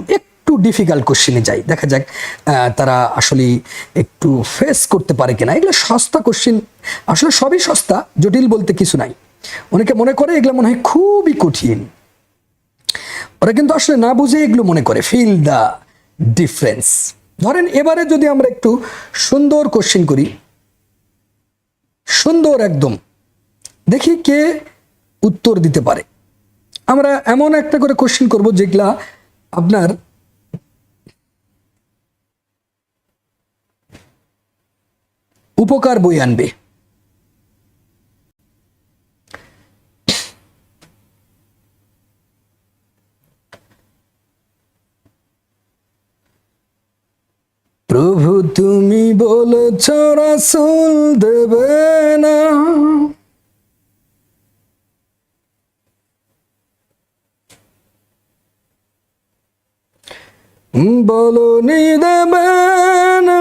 ডিফিকাল্ট কোশ্চেনে যাই, দেখা যাক তারা আসলে একটু ফেস করতে পারে কিনা। এগুলো সস্তা কোশ্চেন, আসলে সবই সস্তা, জটিল বলতে কিছু নাই। অনেকে মনে করে এগুলো মনে হয় খুবই কঠিন, ওরা কিন্তু আসলে না বুঝে এগুলো মনে করে। Feel the difference. ধরেন এবারে যদি আমরা একটু সুন্দর কোশ্চেন করি, সুন্দর একদম, দেখি কে উত্তর দিতে পারে। আমরা এমন একটা করে কোশ্চেন করব যেগুলা আপনার উপকার বই আনবে। প্রভু তুমি বলেছ রাসূল দেবে না, বলনি দেবে না,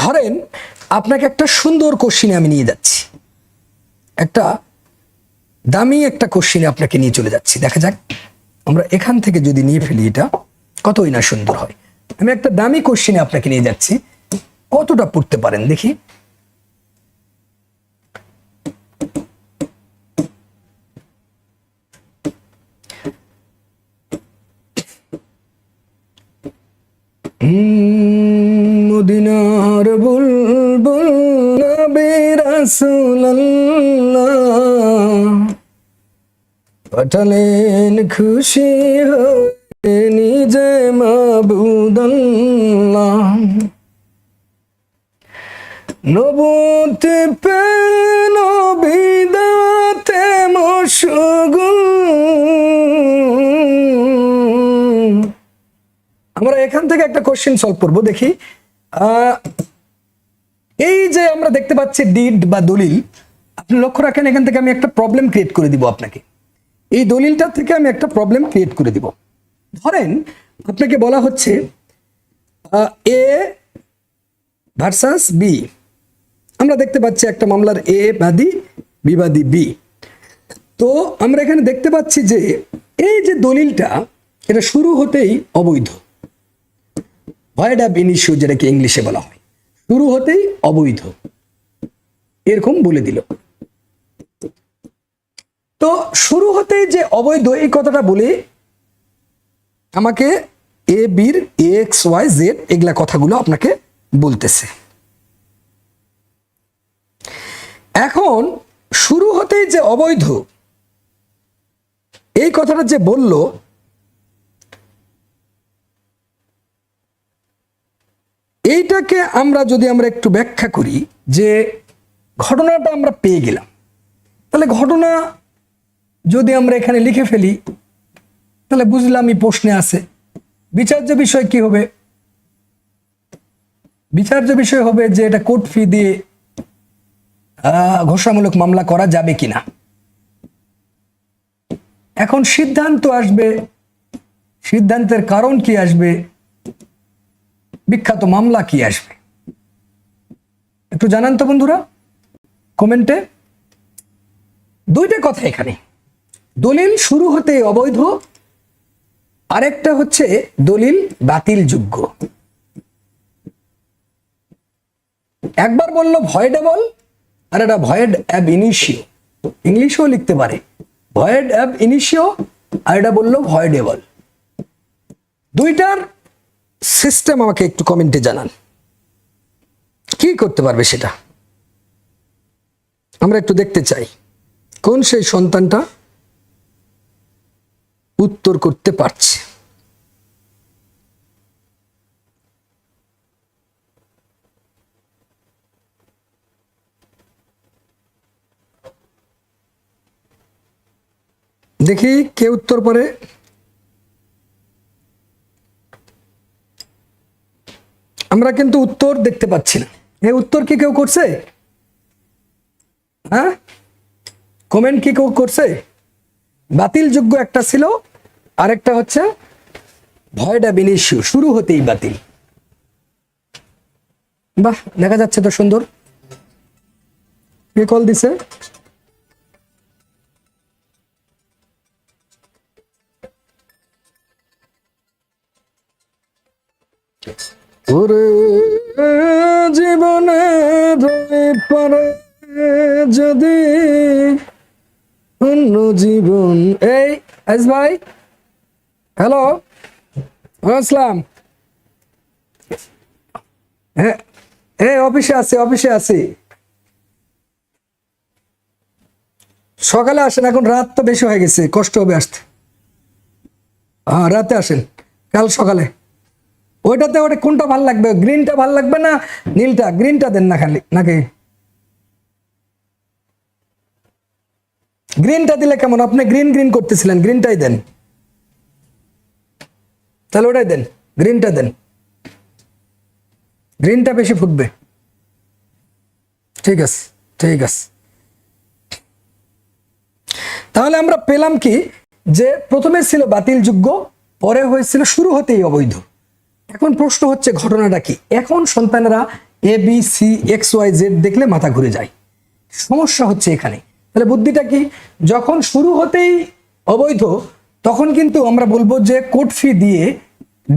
ধরেন আপনাকে একটা সুন্দর কোশ্চিনে আমি নিয়ে যাচ্ছি, একটা দামি একটা কোশ্চিনে আপনাকে নিয়ে চলে যাচ্ছি। দেখা যাক আমরা এখান থেকে যদি নিয়ে ফেলি, এটা কতই না সুন্দর হয়। আমি একটা দামি কোশ্চিনে আপনাকে নিয়ে যাচ্ছি, কতটা পড়তে পারেন দেখি। মদিনার বুলবুল নবী রাসূলুল্লাহ পাঠালেন খুশি হয়ে নিজে মাবুদাল্লাহ, নবুয়ত পে নবী দাওয়াতে মশগুল। আমরা এখান থেকে একটা কোশ্চেন সলভ করব, দেখি। এই যে আমরা দেখতে পাচ্ছি ডিড বা দলিল, আপনি লক্ষ্য রাখেন, এখান থেকে আমি একটা প্রবলেম ক্রিয়েট করে দিব আপনাকে। এই দলিলটা থেকে আমি একটা প্রবলেম ক্রিয়েট করে দিব। ধরেন আপনাকে বলা হচ্ছে এ ভার্সাস বি, আমরা দেখতে পাচ্ছি একটা মামলার এ বাদী বিবাদী বি। তো আমরা এখানে দেখতে পাচ্ছি যে এই যে দলিলটা, এটা শুরু হতেই অবৈধ, ভয়েড অফ ইনিশিও যেটাকে ইংলিশে বলা হয়, শুরু হতেই অবৈধ, এরকম বলে দিল। তো শুরু হতেই যে অবৈধ এই কথাটা বলে আমাকে এ বির এক্স ওয়াই জেড এগুলা কথাগুলো আপনাকে বলতেছে। এখন শুরু হতেই যে অবৈধ এই কথাটা যে বলল, এইটাকে আমরা যদি আমরা একটু ব্যাখ্যা করি, যে ঘটনাটা আমরা পেয়ে গেলাম, তাহলে ঘটনা যদি আমরা এখানে লিখে ফেলি, তাহলে বুঝলাম এই প্রশ্নে আছে বিচার্য বিষয় কি হবে। বিচার্য বিষয় হবে যে এটা কোর্ট ফি দিয়ে ঘোষণামূলক মামলা করা যাবে কিনা। এখন সিদ্ধান্ত আসবে সিদ্ধান্তের কারণ কি আসবে, বিখ্যাত মামলা কি আসবে, একটু জানান তো বন্ধুরা কমেন্টে। দুইটা কথা এখানে, দলিল শুরু হতে অবৈধ, আরেকটা হচ্ছে দলিল বাতিলযোগ্য। একবার বললো ভয়েডেবল, আর এটা ভয়েড অ্যাব ইনিশিও, ইংলিশেও লিখতে পারে ভয়েড অ্যাব ইনিশিও, আর এটা বললো ভয়েডেবল। দুইটার সিস্টেম আমাকে একটু কমেন্টে জানান, কি করতে পারবে সেটা আমরা একটু দেখতে চাই। কোন সেই সন্তানটা উত্তর করতে পারছে? দেখি কে উত্তর পারে। আমরা কিন্তু উত্তর দেখতে পাচ্ছি না। এই উত্তর কি কেউ করছে? হ্যাঁ, কমেন্ট কি কেউ করছে? বাতিলযোগ্য একটা ছিল, আরেকটা হচ্ছে ভয়েড অ্যাব ইনিশিও, শুরু হতেই বাতিল। বাহ, দেখা যাচ্ছে তো সুন্দর। কে কল দিছে? ওরে জীবনে পারে যদি অন্য জীবন। এই আইস ভাই, হ্যালো, আসসালাম। হ্যাঁ, অফিসে আছি, অফিসে আছি। সকালে আসেন, এখন রাত তো বেশি হয়ে গেছে, কষ্ট হবে আসতে। হ্যাঁ, রাতে আসেন, কাল সকালে। ওইটাতে ওটা কোনটা ভাল লাগবে, গ্রিনটা ভাল লাগবে না নীলটা? গ্রিনটা দেন না খালি, নাকি গ্রিনটা দিলে কেমন? আপনি গ্রিন গ্রিন করতেছিলেন, গ্রিনটাই দেন তাহলে, ওটাই দেন, গ্রিনটা দেন, গ্রিনটা বেশি ফুটবে। ঠিক আছে, ঠিক আছে। তাহলে আমরা পেলাম কি, যে প্রথমে ছিল বাতিলযোগ্য, পরে হয়েছিল শুরু হতেই অবৈধ। এখন প্রশ্ন হচ্ছে ঘটনাটা কি? এখন সন্তানেরা A B C X Y Z দেখলে মাথা ঘুরে যায়। সমস্যা হচ্ছে এখানে। তাহলে বুদ্ধিটা কি? যখন শুরু হতেই অবৈধ, তখন কিন্তু আমরা বলবো যে কোর্ট ফি দিয়ে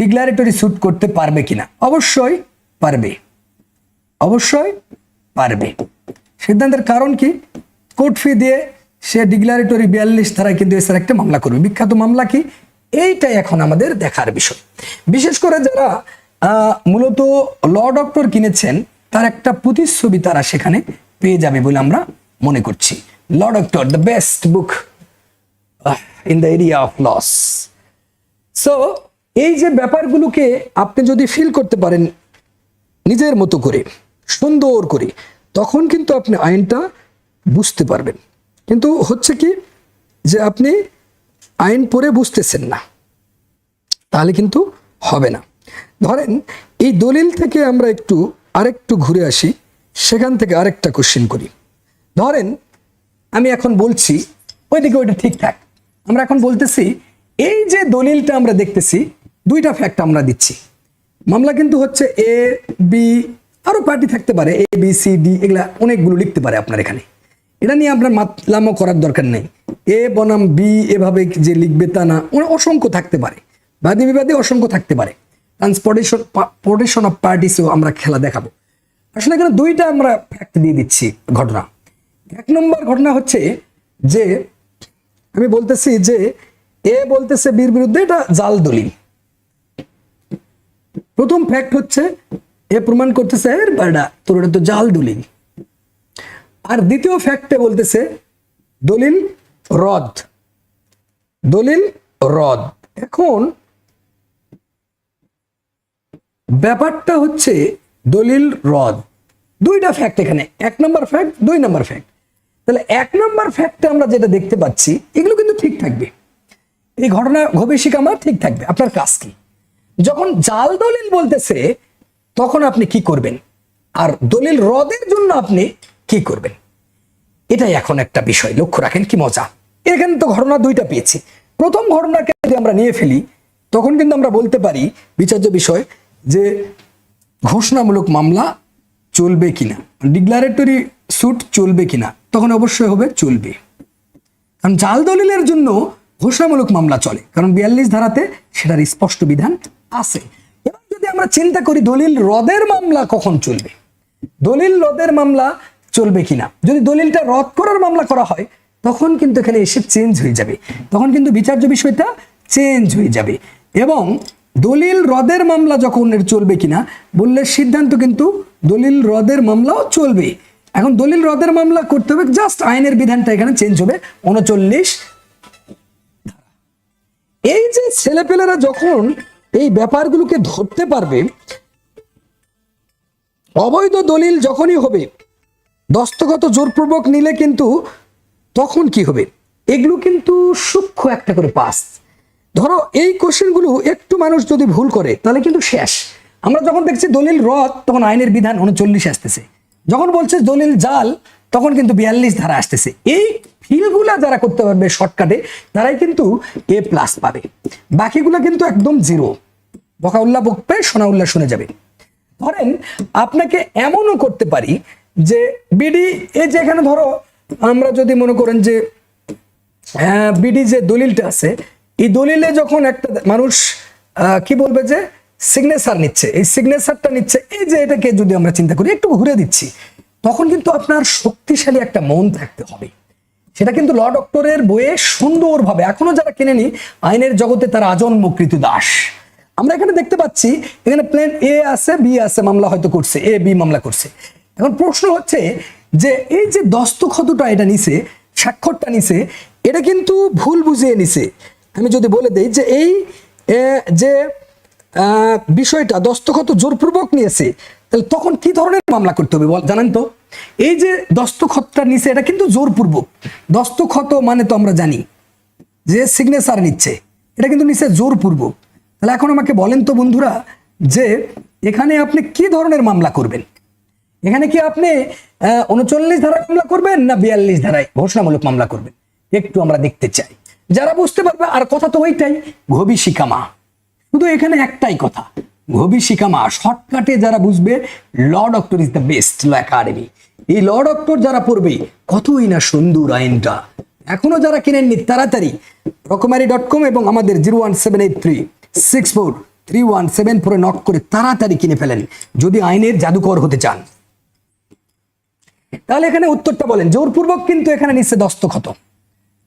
ডিক্লারেটরি স্যুট করতে পারবে কিনা। অবশ্যই পারবে, অবশ্যই পারবে। সিদ্ধান্তের কারণ কি? কোর্ট ফি দিয়ে সে ডিক্লারেটরি 42 ধারায় কিন্তু এসআর একটা মামলা করবে। বিখ্যাত মামলা কি? এইটাই এখন আমাদের দেখার বিষয়। বিশেষ করে যারা মূলত ল ডক্টর কিনেছেন, তার একটা প্রতিচ্ছবি তারা সেখানে পেয়ে যাবে বলে আমরা মনে করছি। Law Doctor, the best book in the area of laws. So এই যে ব্যাপারগুলোকে আপনি যদি ফিল করতে পারেন নিজের মতো করে, সুন্দর করে, তখন কিন্তু আপনি আইনটা বুঝতে পারবেন। কিন্তু হচ্ছে কি, যে আপনি আইন পড়ে বুঝতেছেন না, তাহলে কিন্তু হবে না। ধরেন এই দলিল থেকে আমরা একটু আরেকটু ঘুরে আসি, সেখান থেকে আরেকটা কোশ্চেন করি। ধরেন আমি এখন বলছি ওইদিকে ওইটা ঠিকঠাক, আমরা এখন বলতেছি এই যে দলিলটা আমরা দেখতেছি, দুইটা ফ্যাক্ট আমরা দিচ্ছি। মামলা কিন্তু হচ্ছে এ বি, আরো পার্টি থাকতে পারে, এ বি সি ডি, এগুলা অনেকগুলো লিখতে পারে আপনার এখানে। এটা নিয়ে আপনার মাতলামো করার দরকার নেই। এ বনাম বি এভাবে যে লিখবে তা না, অসংখ্য থাকতে পারে, বাদী বিবাদী অসংখ্য থাকতে পারে। ট্রান্সপোর্টেশন অফ পার্টিসও আমরা খেলা দেখাবো। আসলে এখানে দুইটা আমরা ফ্যাক্ট দিয়ে দিচ্ছি ঘটনা। এক নম্বর ঘটনা হচ্ছে যে আমি বলতেছি যে এ বলতেছে বির বিরুদ্ধে এটা জাল দলিল। প্রথম ফ্যাক্ট হচ্ছে এ প্রমাণ করতেছে বাড়া তোর এটা তো জাল দলিল। আর দ্বিতীয় ফ্যাক্টে বলতেছে দলিল রদ, দলিল রদ। এখন ব্যাপারটা হচ্ছে দলিল রদ, দুইটা ফ্যাক্ট এখানে, এক নম্বর ফ্যাক্ট, দুই নম্বর ফ্যাক্ট। তাহলে এক নম্বর ফ্যাক্টে আমরা যেটা দেখতে পাচ্ছি, এগুলো কিন্তু ঠিক থাকবে, এই ঘটনা ভবিষ্যৎ আমার ঠিক থাকবে। আপনার কাজ কি? যখন জাল দলিল বলতেছে তখন আপনি কি করবেন, আর দলিল রদের জন্য আপনি কি করবেন, এটাই এখন একটা বিষয়। লক্ষ্য রাখেন কি মজা, এখানে তো ঘটনা দুইটা পেয়েছি। প্রথম ঘটনাকে যদি আমরা নিয়ে ফেলি, তখন কিন্তু আমরা বলতে পারি বিচার্য বিষয় যে ঘোষণামূলক মামলা চলবে কিনা, ডিক্লারেটরি স্যুট চলবে কিনা, তখন অবশ্যই হবে চলবে। কারণ জাল দলিলের জন্য ঘোষণামূলক মামলা চলে, কারণ 42 ধারাতে সেটার স্পষ্ট বিধান আছে। এবার যদি আমরা চিন্তা করি দলিল রদের মামলা কখন চলবে, দলিল রদের মামলা চলবে কিনা, যদি দলিলটা রদ করার মামলা করা হয় তখন কিন্তু এখানে এসে চেঞ্জ হয়ে যাবে, তখন কিন্তু বিচার্য বিষয়টা চেঞ্জ হয়ে যাবে। এবং দলিল রদের মামলা যখন চলবে কিনা বললে সিদ্ধান্ত কিন্তু দলিল রদের মামলাও চলবে। এখন দলিল রদের মামলা করতে হবে, জাস্ট আইনের বিধানটা এখানে চেঞ্জ হবে 39। এই যে ছেলেপেলেরা যখন এই ব্যাপারগুলোকে ধরতে পারবে, অবৈধ দলিল যখনই হবে দস্তখত জোরপূর্বক নিলে কিন্তু তখন কি হবে, এগুলো কিন্তু সূক্ষ্ম একটা করে পাস। ধরো এই কোশ্চেনগুলো একটু মানুষ যদি ভুল করে তাহলে কিন্তু শেষ। আমরা যখন দেখছি দলিল রদ তখন আইনের বিধান 39 আসতেছে, যখন বলছে দলিল জাল তখন কিন্তু 42 ধারা আসতেছে। এই ফিলগুলা যারা করতে পারবে শর্টকাটে তারাই কিন্তু A+ পাবে, বাকিগুলো কিন্তু একদম জিরো। বকা উল্লাহ বকবে, শোনা উল্লাহ শুনে যাবে। ধরেন আপনাকে এমনও করতে পারি যে বিডি, এই যে এখানে ধরো আমরা যদি মনে করেন যে বিডি যে দলিলটা আছে, এই দলিলে যখন একটা মানুষ কি বলবে যে সিগনেচার নিচ্ছে, এই সিগনেচারটা নিচ্ছে, এই যে এটাকে যদি আমরা চিন্তা করি একটু ঘুরে দিচ্ছি, তখন কিন্তু আপনার শক্তিশালী একটা মন থাকতে হবে। সেটা কিন্তু ল ডক্টরের বইয়ে সুন্দরভাবে, এখনো যারা কেনেনি আইনের জগতে তারা আজন্মকৃত দাস। আমরা এখানে দেখতে পাচ্ছি এখানে প্লেন এ আছে, বি আছে, মামলা হয়তো করছে, এ বি মামলা করছে। এখন প্রশ্ন হচ্ছে যে এই যে দস্তখতটা এটা নিছে, স্বাক্ষরটা নিছে, এটা কিন্তু ভুল বুঝিয়ে নিছে। আমি যদি বলে দেই যে এই যে বিষয়টা দস্তখত জোরপূর্বক নিয়েছে, তাহলে তখন কি ধরনের মামলা করতে হবে জানেন তো? এই যে দস্তখতটা নিছে এটা কিন্তু জোরপূর্বক, দস্তখত মানে তো আমরা জানি যে সিগনেচার নিচ্ছে, এটা কিন্তু নিছে জোরপূর্বক। তাহলে এখন আমাকে বলেন তো বন্ধুরা যে এখানে আপনি কি ধরনের মামলা করবেন? এখানে কি আপনি 39 ধারায় মামলা করবেন না 42 ধারায় ঘোষণামূলক মামলা করবেন? একটু আমরা দেখতে চাই। যারা বুঝতে পারবে, আর কথা তো ওইটাই, ভবিষ্যিকামা। শুধু এখানে একটাই কথা, ভবিষ্যিকামা। শর্টকাটে যারা বুঝবে, Law Doctor is the best law academy. এই ল ডক্টর যারা পড়বে, কতই না সুন্দর আইনটা। এখনো যারা কিনেননি তাড়াতাড়ি রকমারি.com এবং আমাদের 01783643174 নক করে তাড়াতাড়ি কিনে ফেলেন যদি আইনের জাদুকর হতে চান। তাহলে এখানে উত্তরটা বলেন। জোরপূর্বক কিন্তু এখানে নিচ্ছে দস্তখত,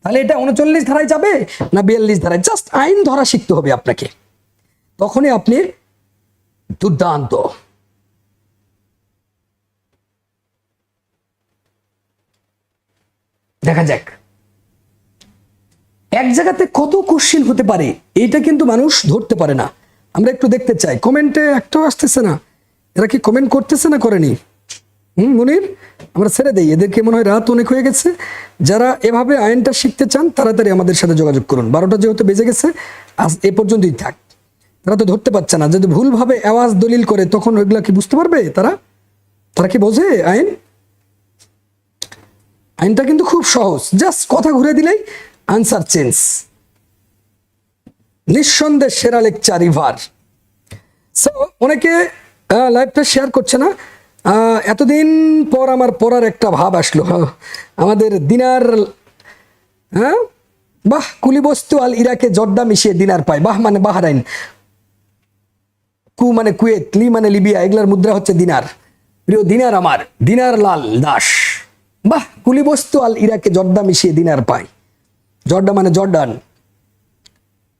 তাহলে এটা 39 ধারায় যাবে না 42 ধারায়? জাস্ট আইন ধরা শিখতে হবে আপনাকে, তখনই আপনি দুর্দান্ত। দেখা যাক এক জায়গাতে কত কোশ্চেন হতে পারে, এটা কিন্তু মানুষ ধরতে পারে না। আমরা একটু দেখতে চাই, কমেন্টে একটাও আসতেছে না। এরা কি কমেন্ট করতেছে না করেনি? মনির, আমরা ছেড়ে দেই, এদেরকে মনে হয় রাত অনেক হয়ে গেছে। যারা এভাবে আইনটা শিখতে চান তাড়াতাড়ি আমাদের সাথে যোগাযোগ করুন। 12টা যেহেতু বেজে গেছে, আজ এ পর্যন্তই থাক। তারা তো ধরতে পারছে না, যদি ভুলভাবে আওয়াজ দলিল করে তখন ওইগুলা কি বুঝতে পারবে? তারা কি বোঝে আইন? আইনটা কিন্তু খুব সহজ, জাস্ট কথা ঘুরে দিলেই আনসার চেঞ্জ। নিঃসন্দেহে সেরা লেকচার ইভার। সো অনেকে লাইভটা শেয়ার করছে না। এতদিন পর আমার পড়ার একটা ভাব আসলো। আমাদের দিনার, বাহ, কুলিবস্তু আল ইরাকে জর্দা মিশিয়ে দিনার পায়। বাহ মানে বাহরাইন, কু মানে কুয়েত, লি মানে লিবিয়া, এগুলার মুদ্রা হচ্ছে দিনার। প্রিয় দিনার আমার, দিনার লাল দাস। বাহ, কুলিবস্তু আল ইরাকে জর্দা মিশিয়ে দিনার পায়। জর্দা মানে জর্ডান।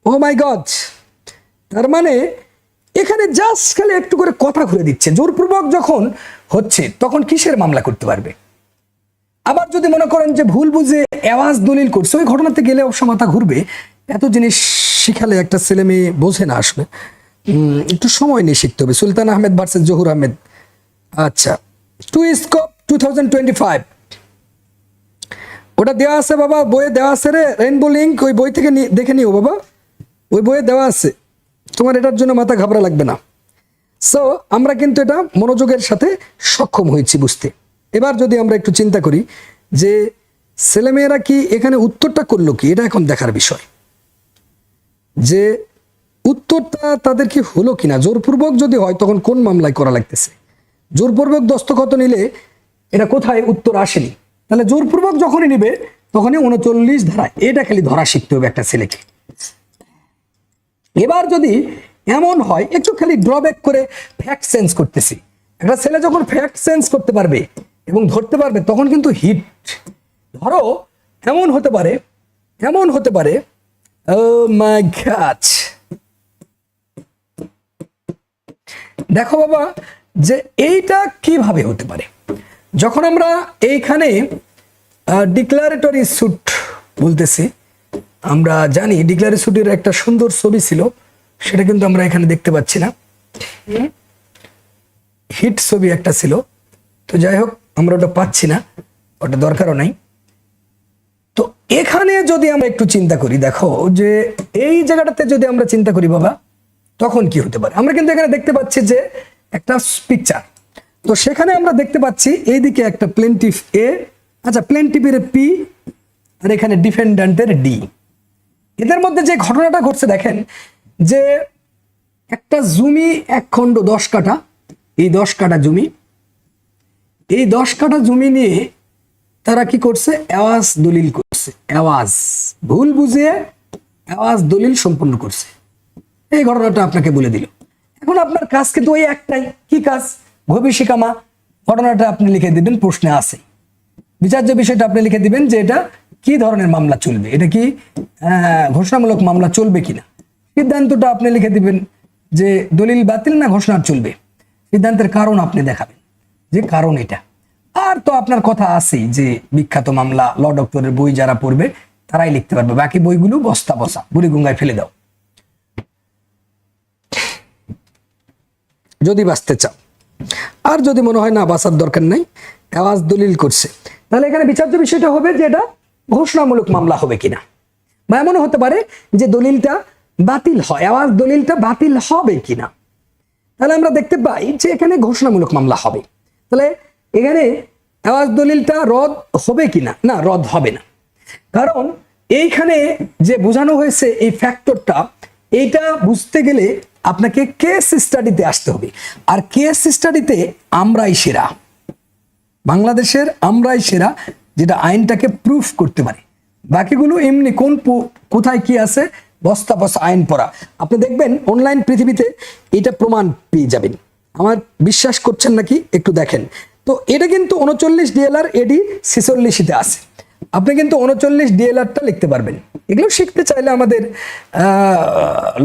O my god! তার মানে এখানে জাস্ট খালি একটু করে কথা ঘুরে দিচ্ছে। জোরপূর্বক যখন হচ্ছে তখন কিসের মামলা করতে পারবে? আবার যদি মনে করেন যে ভুল বুঝে আওয়াজ দলিল করছে, ওই ঘটনাতে গেলে অবশ্য মাথা ঘুরবে। এত জিনিস শিখালে একটা ছেলে মেয়ে বোঝে না আসলে, একটু সময় নিয়ে শিখতে হবে। সুলতান আহমেদ ভার্সেস জহুর আহমেদ। আচ্ছা, টু স্কোপ 2025 ওটা দেওয়া আছে বাবা, বইয়ে দেওয়া আছে রে। রেইনবো লিঙ্ক, ওই বই থেকে দেখে নিও বাবা, ওই বইয়ে দেওয়া আছে। তোমার এটার জন্য মাথা ঘাবড়া লাগবে না। সো আমরা কিন্তু এটা মনোযোগের সাথে সক্ষম হয়েছি বুঝতে। এবার যদি আমরা একটু চিন্তা করি যে ছেলেমেয়েরা কি এখানে উত্তরটা করলো কি, এটা এখন দেখার বিষয়। যে উত্তরটা তাদের কি হলো কিনা, জোরপূর্বক যদি হয় তখন কোন মামলায় করা লাগতেছে? জোরপূর্বক দস্তখত নিলে এটা কোথায় উত্তর আসেনি, তাহলে জোরপূর্বক যখনই নিবে তখনই 39 ধারা, এটা খালি ধরা শিখতে হবে একটা ছেলেকে। এবার যদি এমন হয়, একটু খালি ড্রব্যাক করে ফ্যাক্ট চেঞ্জ করতেছি, একটা ছেলে যখন ফ্যাক্ট চেঞ্জ করতে পারবে এবং ধরতে পারবে তখন কিন্তু হিট। ধরো এমন হতে পারে ও মাই গড, দেখো বাবা যে এইটা কিভাবে হতে পারে। যখন আমরা এইখানে ডিক্লারেটরি স্যুট বলতেছি, আমরা জানি ডিক্লারেটরি স্যুটের একটা সুন্দর ছবি ছিল, সেটা কিন্তু আমরা এখানে দেখতে পাচ্ছি না, হিট ছবি একটা ছিল, তো যাই হোক আমরা ওটা পাচ্ছি না, ওটা দরকারও নাই। তো এখানে যদি আমরা একটু চিন্তা করি, দেখো যে এই জায়গাটাতে যদি আমরা চিন্তা করি বাবা, তখন কি হতে পারে। আমরা কিন্তু এখানে দেখতে পাচ্ছি যে একটা পিকচার, তো সেখানে আমরা দেখতে পাচ্ছি এইদিকে একটা প্লেনটিফ এ, আচ্ছা প্লেনটিফের পি, আর এখানে ডিফেন্ডেন্টের ডি। এদের মধ্যে যে ঘটনাটা ঘটছে দেখেন, যে একটা জমি এক খণ্ড 10 কাঠা, এই 10 কাঠা জমি, এই 10 কাঠা জমি নিয়ে তারা কি করছে, আওয়াজ দলিল করছে, আওয়াজ ভুল বুঝিয়ে আওয়াজ দলিল সম্পন্ন করছে। এই ঘটনাটা আপনাকে বলে দিল। এখন আপনার কাজ কিন্তু ওই একটাই, কি কাজ, ভবিষ্যকামা ঘটনাটা আপনি লিখে দিবেন, প্রশ্নে আছে বিচার্য বিষয়টা আপনি লিখে দিবেন যে এটা কি ধরনের মামলা চলবে, এটা কি ঘোষণামূলক মামলা চলবে কিনা। সিদ্ধান্তটা আপনি লিখে দিবেন যে দলিল বাতিল না ঘোষণা চলবে, সিদ্ধান্তের কারণ আপনি দেখাবেন যে কারণ এটা। আর তো আপনার কথা আছেই যে বিখ্যাত মামলা, ল ডক্টরের বই যারা পড়বে তারাই লিখতে পারবে, বাকি বইগুলো বস্তা বসা বুড়িগঙ্গায় ফেলে দাও যদি বাঁচতে চাও। আর যদি মনে হয় না বাঁচার দরকার নাই, আওয়াজ দলিল করছে, তাহলে এখানে বিচার্য বিষয়টা হবে যে এটা ঘোষণামূলক মামলা হবে কিনা, বা এমনও হতে পারে যে দলিলটা বাতিল হয়, আওয়াজ দলিলটা বাতিল হবে কিনা। তাহলে আমরা দেখতে পাই যে এখানে ঘোষণামূলক মামলা হবে। তাহলে এখানে আওয়াজ দলিলটা রদ হবে কিনা, না রদ হবে না, কারণ এইখানে যে বোঝানো হয়েছে এই ফ্যাক্টরটা, এইটা বুঝতে গেলে আপনাকে কেস স্টাডিতে আসতে হবে। আর কেস স্টাডিতে আমরাই সেরা, বাংলাদেশের আমরাই সেরা, যেটা আইনটাকে প্রুফ করতে পারে। বাকিগুলো এমনি কোথায় কি আছে বস্তা বস্তা আইন পড়া। আপনি দেখবেন অনলাইন পৃথিবীতে এটা প্রমাণ পেয়ে যাবেন। আমার বিশ্বাস করছেন নাকি একটু দেখেন। তো এটা কিন্তু 39 ডিএলআর এডি 46তে আছে, আপনি কিন্তু 39 ডিএলআরটা লিখতে পারবেন। এগুলো শিখতে চাইলে আমাদের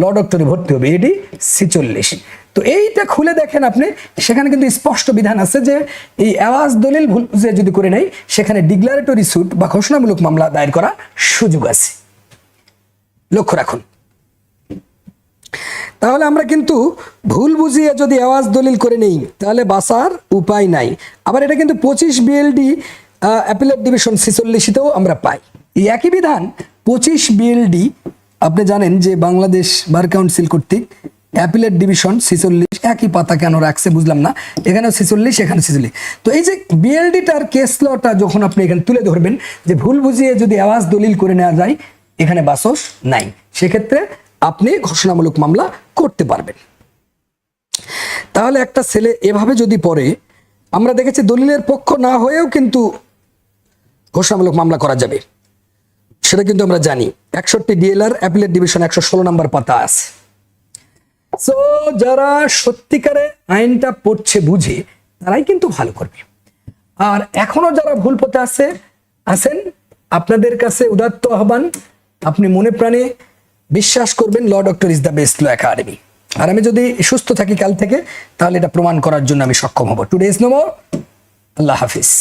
ল ডক্টরে ভর্তি হবে, এডি 46। তো এইটা খুলে দেখেন আপনি, সেখানে কিন্তু স্পষ্ট বিধান আছে যে এই আওয়াজ দলিল ভুল বুঝে যদি করে নেয়, সেখানে ডিক্লারেটরি স্যুট বা ঘোষণামূলক মামলা দায়ের করা সুযোগ আছে, লক্ষ্য রাখুন। তাহলে আমরা কিন্তু ভুল বুঝিয়ে যদি আওয়াজ দলিল করে নেই তাহলে বাঁচার উপায় নাই। আবার এটা কিন্তু 25 বিএলডি অ্যাপিলেট ডিভিশন 46তেও আমরা পাই এই একই বিধান। 25 বিএলডি আপনি জানেন যে বাংলাদেশ বার কাউন্সিল কর্তৃক অ্যাপিলেট ডিভিশন 46, একই পাতা কেন রাখছে বুঝলাম না, এখানেও 46 এখানে 46। তো এই যে বিএলডিটার কেস লটা যখন আপনি এখানে তুলে ধরবেন যে ভুল বুঝিয়ে যদি আওয়াজ দলিল করে নেওয়া যায়, এখানে বাসস নাই, সেক্ষেত্রে আপনি ঘোষণামূলক মামলা করতে পারবেন। তাহলে একটা ছেলে এভাবে যদি পড়ে, আমরা দেখেছি দলিলের পক্ষ না হয়েও কিন্তু ঘোষণামূলক মামলা করা যাবে, সেটা কিন্তু আমরা জানি। 61 ডিএলআর অ্যাপিলেট ডিভিশন 116 নম্বর পাতা আছে। সো যারা সত্যিকারে আইনটা পড়ছে বুঝে, তারাই কিন্তু ভালো করবে। আর এখনো যারা ভুল পথে আছেন, আপনাদের কাছে উদাত্ত আহ্বান, আপনি মনে প্রাণে বিশ্বাস করবেন Law Doctor is the best law academy. আর আমি যদি সুস্থ থাকি কাল থেকে, তাহলে এটা প্রমাণ করার জন্য আমি সক্ষম হব। Today is no more. আল্লাহ হাফিজ।